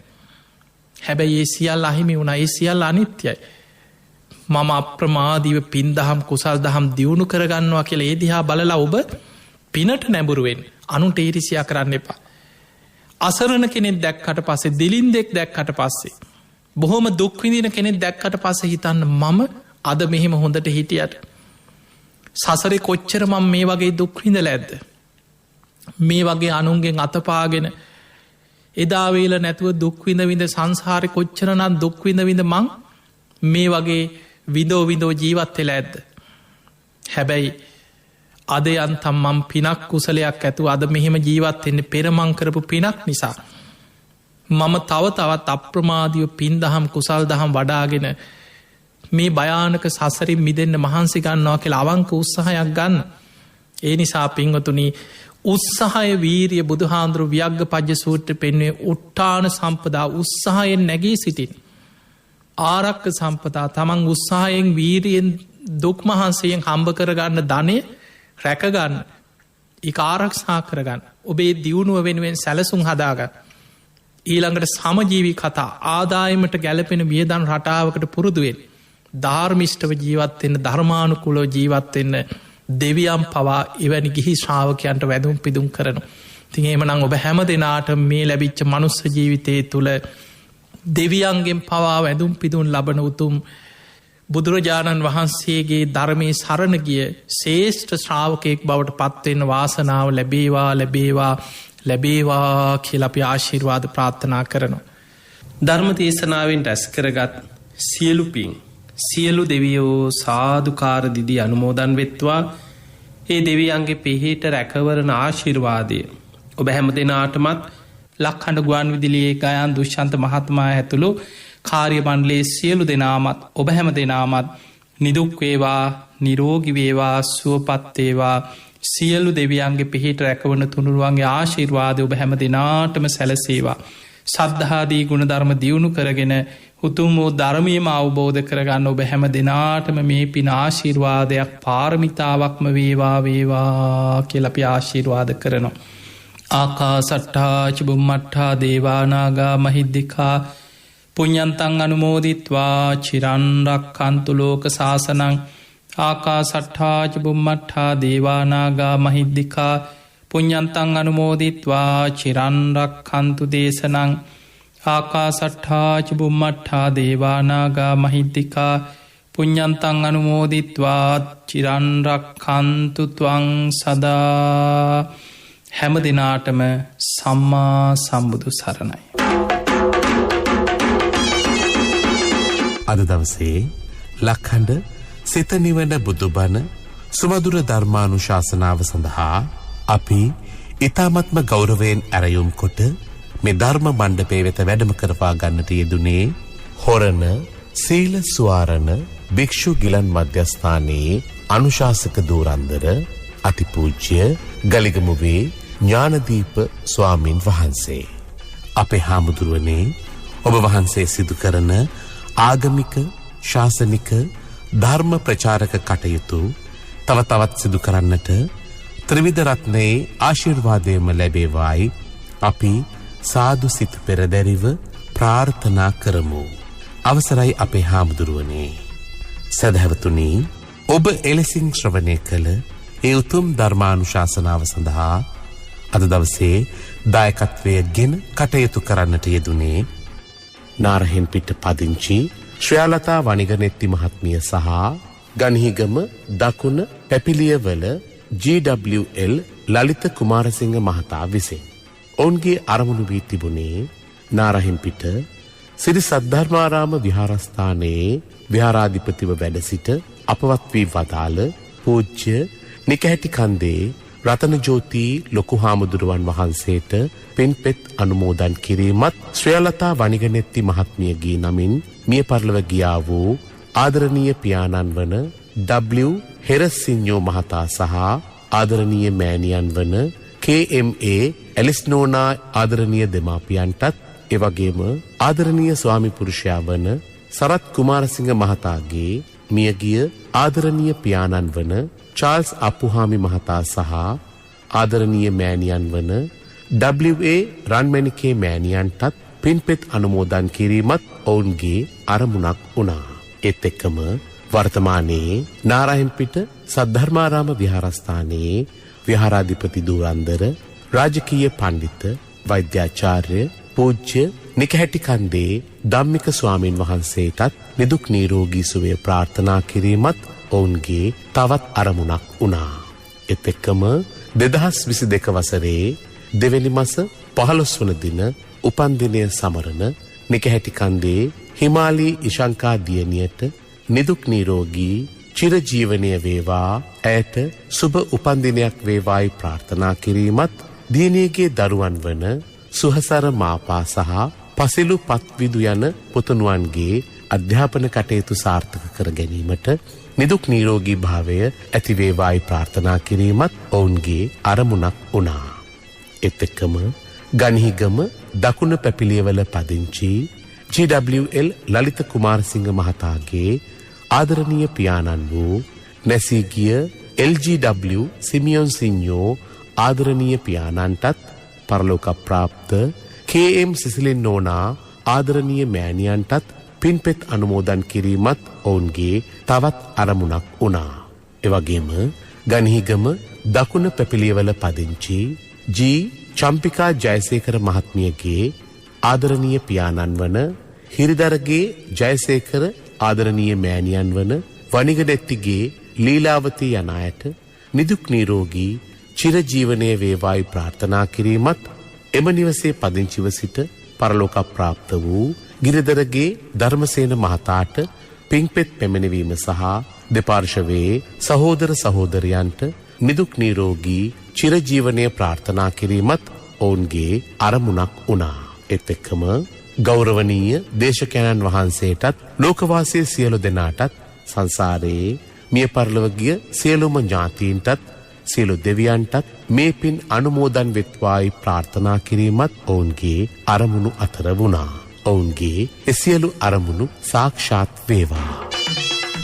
හැබැයි ඒ සියල් අහිමි වුණ ඒ සියල් අනිත්‍යයි. මම අප්‍රමාදීව පින්දහම් කුසල් දහම් දියුණු කරගන්නවා කියල ඒ දිහා බලලා ඔබ පිනට නැබුරුවෙන් අනුන්ට ඊරිසියා කරන්න එපා. අසරණ කෙනෙක් දැක්කට පස්සේ දිලින්දෙක් දැක්කට පස්සේ. බොහොම දුක්විදින කෙනෙක් දැක්කට පස්සේ හිතන්න මම අද මෙහෙම හොඳට හිටියට. සසරේ කොච්චර මම මේ වගේ දුක්විඳල ඇද්ද. මේ වගේ අනුන්ගෙන් අතපාගෙන එදාවේල නැතුව දුක්විඳ විඳ සංසාරය කොච්චරනත් දුක්විඳ විඳ මං මේ වගේ විදෝ ජීවත්වෙල ඇද්ද. හැබැයි අද යන්තම් මම් පිනක් කුසලයක් ඇතු අද මෙහෙම ජීවත්වෙන්නේ පෙරමංකරපු පිනක් නිසා. මම තව තවත් අප්‍රමාදියෝ පින් දහම් කුසල් දහම් වඩාගෙන මේ භයානක සසරින් මිදන්න මහන්සි ගන්නවා කියලා අවංක උත්සාහයක් ගන්න. ඒ නිසා පින්වතුනි උත්සාහය වීරිය බුදුහාන්දුරු ව්‍යග්ග පජ්‍ය සූත්‍ර පෙන්වේ උට්ටාන සම්පදා උත්සාහයෙන් නැගී සිටින්. ආරක්ක සම්පතා තමන් උත්සාහයෙන් වීරියෙන් දුක් මහන්සයෙන් හම්බ කරගන්න ධනය රැකගන්න එක ආරක්ෂා කරගන්න ඔබේ දියුණුව වෙනුවෙන් සැලසුම් හදාගන්න. ඊළඟට සමජීවි කතා ආදායමට ගැලපෙන වියදන් රටාවකට පුරුදුවෙන් ධර්මිෂ්ටව ජීවත්වෙන්න ධර්මානුකුලෝ ජීවත්වෙන්න දෙවියම් පවා එවැනි ගිහි ශ්‍රාවකයන්ට වැදුම් පිදුම් කරනු. තින් එමනං ඔබ හැම දෙනාට මේ ලැබිච්ච මනුස්ස ජීවිතය තුළ දෙවියන්ගෙන් පවා වැදුම් පිදුන් ලබන උතුම් බුදුරජාණන් වහන්සේගේ ධර්මය සරණ ගිය ශේෂ්ඨ ශ්‍රාවකයෙක් බවට පත්වෙන්න වාසනාව ලැබේවා ලැබේවා ලැබේවා කියලපි ආශිර්වාද ප්‍රාර්ථනා කරනවා. ධර්ම දේශනාවෙන් රැස් කරගත් සියලු පින් සියලු දෙවියෝ සාධකාර දිදි අනුමෝදන් වෙත්වා. ඒ දෙවියන්ගේ පිහිට රැකවරණ ආශිර්වාදය ඔබ හැම දෙනාටමත් ලක්හඬ ගුවන් විදිලියේ ගයන් දුෂ්ෂන්ත මහත්මා ඇතුළු කාර්ය මණ්ඩලයේ සියලු දෙනාමත් ඔබ හැම දෙනාමත් නිදුක්වේවා නිරෝගිවේවා සුවපත්තේවා සියලු දෙවියන්ගේ පිහිට රැකවන තුනුරුවන්ගේ ආශිර්වාද ඔබ හැම දෙනාටම සැලසේවා. සද්ධාදී ගුණධර්ම දියුණු කරගෙන උතුම් වූ ධර්මයම අවබෝධ කරගන්න ඔබ හැම දෙනාටම මේ පින ආශිර්වාදයක් පාරමිතාවක්ම වේවා වේවා කියලපි ආශිර්වාද කරනවා. ආකා සට්ඨා චුම්මට්ඨා දේවානාගා මහිද්දිකා පුඤ්ඤන්තං අනුමෝදිත්වා චිරන්රක්ඛන්තු ලෝක සාසනං. ආකා සට්ඨා චුම්මට්ඨා දේවානාගා මහිද්දිකා පුඤ්ඤන්තං අනුමෝදිත්වා චිරන්රක්ඛන්තු දේශනං. ආකා සට්ඨා චුම්මට්ඨා දේවානාගා මහිද්දිකා පුඤ්ඤන්තං අනුමෝදිත්වා චිරන්රක්ඛන්තු ත්වං සදා. හැම දිනාටම සම්මා සම්බුදු සරණයි. අද දවසේ ලක්හඬ සිත නිවන බුදුබණ සුමදුර ධර්මානුශාසනාව සඳහා අපි ඊ타මත්ම ගෞරවයෙන් ඇරයුම් කොට මේ ධර්ම මණ්ඩපයේ වෙත වැඩම කරවා ගන්නට යෙදුනේ හොරණ සීල ස්වාරණ භික්ෂු ගිලන් මධ්‍යස්ථානයේ අනුශාසක දූරන්දර අතිපූජ්‍ය ගලිගමුවේ ඥානදීප ස්වාමින් වහන්සේ. අපේ හාමුදුරුවනේ ඔබ වහන්සේ සිදු කරන ආගමික ශාසනික ධර්ම ප්‍රචාරක කටයුතු තව තවත් සිදු කරන්නට ත්‍රිවිධ රත්නයේ ආශිර්වාදයම ලැබේවායි අපි සාදු සිත පෙරදැරිව ප්‍රාර්ථනා කරමු. අවසරයි අපේ හාමුදුරුවනේ. සදහැවතුනි, ඔබ එලෙසින් ශ්‍රවණය කළ ඒ උතුම් ධර්මානුශාසනාව සඳහා අද දවසේ දායකත්වය ගෙන කටයුතු කරන්නට යෙදුනේ නාරහෙන්පිට පදිංචි ශ්‍රියාලතා වනිගනෙත්ති මහත්මිය සහ ගන්හිගම දකුණ පැපිලියවල GWL ලලිත කුමාරසිංහ මහතා විසින්. ඔවුන්ගේ අරමුණු වී තිබුණේ නාරහෙන්පිට සිරි සද්ධර්මාරාම විහාරස්ථානයේ විහාරාධිපතිව වැඩ සිට අපවත් වී වදාළ පූජ්‍ය නිකහැටි කන්දේ රතනජෝති ලොකු හාමුදුරුවන් වහන්සේට පින්පෙත් අනුමෝදන් කිරීමත් ශ්‍රියාලතා වනිගනෙත්ති මහත්මියගේ නමින් මිය පරලොව ගියා වූ ආදරණීය පියාණන් වන W හෙරසිඤ්ඤෝ මහතා සහ ආදරණීය මෑණියන් වන KMA ඇලිස්නෝනා ආදරණීය දෙමාපියන්ටත් එවැගේම ආදරණීය ස්වාමි පුරුෂයා වන සරත් කුමාරසිංහ මහතාගේ මියගිය ආදරණීය පියාණන් වන චාල්ස් අප්පුහාමි මහතා සහ ආදරණීය මෑණියන් වන WA රන්මැණිකේ මෑණියන්ටත් පින්පෙත් අනුමෝදන් කිරීමත් ඔවුන්ගේ අරමුණක් වුණා. ඒත් එක්කම වර්තමානයේ නාරහෙන්පිට සද්ධර්මාරාම විහාරස්ථානයේ විහාරාධිපති දූරන්දර රාජකීය පඬිත වෛද්‍යාචාර්ය පූජ්‍ය නිකහැටි කන්දේ ධම්මික ස්වාමින් වහන්සේටත් නිදුක් නිරෝගී සුවය ප්‍රාර්ථනා කිරීමත් ඔවුන්ගේ තවත් අරමුණක් වුණා. ඒත් එක්කම 2022 වසරේ දෙවැනි මාස 15 වන දින උපන්දිනය සමරන නිකහැටි කන්දේ හිමාලී ඉශංකා දියණියට නිදුක් නිරෝගී චිරජීවනය වේවා, ඇයට සුබ උපන්දිනයක් වේවායි ප්‍රාර්ථනා කිරීමත් දියණියගේ දරුවන් වන සුහසර මාපා සහ පසිලු පත්විදු යන පුතුණුවන්ගේ අධ්‍යාපන කටයුතු සාර්ථක කර ගැනීමට නිදුක් නිරෝගී භාවය ඇති වේවායි ප්‍රාර්ථනා කිරීමත් ඔවුන්ගේ අරමුණක් වුණා. ඒත් එක්කම ගන්හිගම දකුණ පැපිලියවල පදිංචි GWL ලලිත කුමාරසිංහ මහතාගේ ආදරණීය පියාණන් වූ නැසී ගිය LGW සිමියොන් සිඤ්ඤෝ ආදරණීය පියාණන්ටත් පරලෝක ප්‍රාප්ත KM සිසිලින් නෝනා ආදරණීය මෑණියන්ටත් පින්පෙත් අනුමෝදන් කිරීමත් ඔවුන්ගේ තවත් අරමුණක් වුණා. එවැගේම ගන්හිගම දකුණ පැපිලියවල පදිංචි G චම්පිකා ජයසේකර මහත්මියගේ ආදරණීය පියාණන් වන හිරිදරගේ ජයසේකර ආදරණීය මෑණියන් වන වනිගනෙත්තිගේ ලීලාවතී යන අයට නිදුක් නිරෝගී චිරජීවනය වේවායි ප්‍රාර්ථනා කිරීමත් එම නිවසේ පදිංචිව සිට පරලෝක ප්‍රාප්ත වූ ගිරිදරගේ ධර්මසේන මහතාට පින්පෙත් පැමිණවීම සහ දෙපාර්ශවයේ සහෝදර සහෝදරයන්ට නිදුක් නිරෝගී චිරජීවනය ප්‍රාර්ථනා කිරීමත් ඔවුන්ගේ අරමුණක් වුණා. ඒත් එක්කම ගෞරවනීය දේශකයන්න් වහන්සේටත් ලෝකවාසී සියලු දෙනාටත් සංසාරයේ මිය පරලොව ගිය සියලුම ඥාතීන්ටත් සියලු දෙවියන්ටත් මේ පින් අනුමෝදන් වෙත්වායි ප්‍රාර්ථනා කිරීමත් ඔවුන්ගේ අරමුණු අතර වුණා. ඔවුන්ගේ සියලු අරමුණු සාක්ෂාත් වේවා.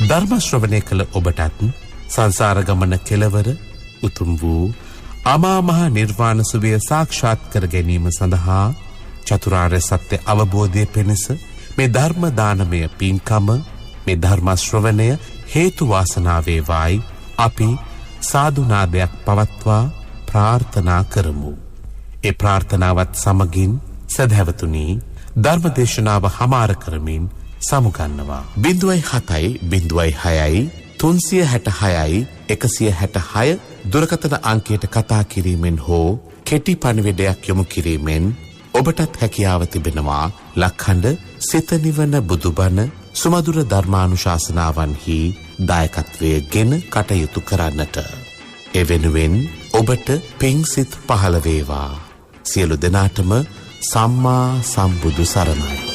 ධර්ම ශ්‍රවණය කළ ඔබටත් සංසාර ගමන කෙලවර උතුම් වූ අමා මහ නිර්වාණ සුවය සාක්ෂාත් කර ගැනීම සඳහා චතුරාර්ය සත්‍ය අවබෝධය පිණිස මේ ධර්ම දානමය පින්කම මේ ධර්ම ශ්‍රවණය හේතු වාසනා වේවායි අපි සාදුනාදයක් පවත්වා ප්‍රාර්ථනා කරමු. ඒ ප්‍රාර්ථනාවත් සමගින් සදහැවතුනි ධර්මදේශනාව හමාර කරමින් සමුගන්නවා. 07.06 366 166 දුරකථන අංකයට කතා කිරීමෙන් හෝ කෙටි පණිවිඩයක් යොමු කිරීමෙන් ඔබටත් හැකියාව තිබෙනවා ලක්හඬ සිත නිවන බුදුබණ සුමధుර ධර්මානුශාසනාවන්හි දායකත්වය ගෙන කටයුතු කරන්නට. එවෙනුවෙන් ඔබට පිං සිත් පහළ වේවා. සියලු දෙනාටම සම්මා සම්බුදු සරණයි.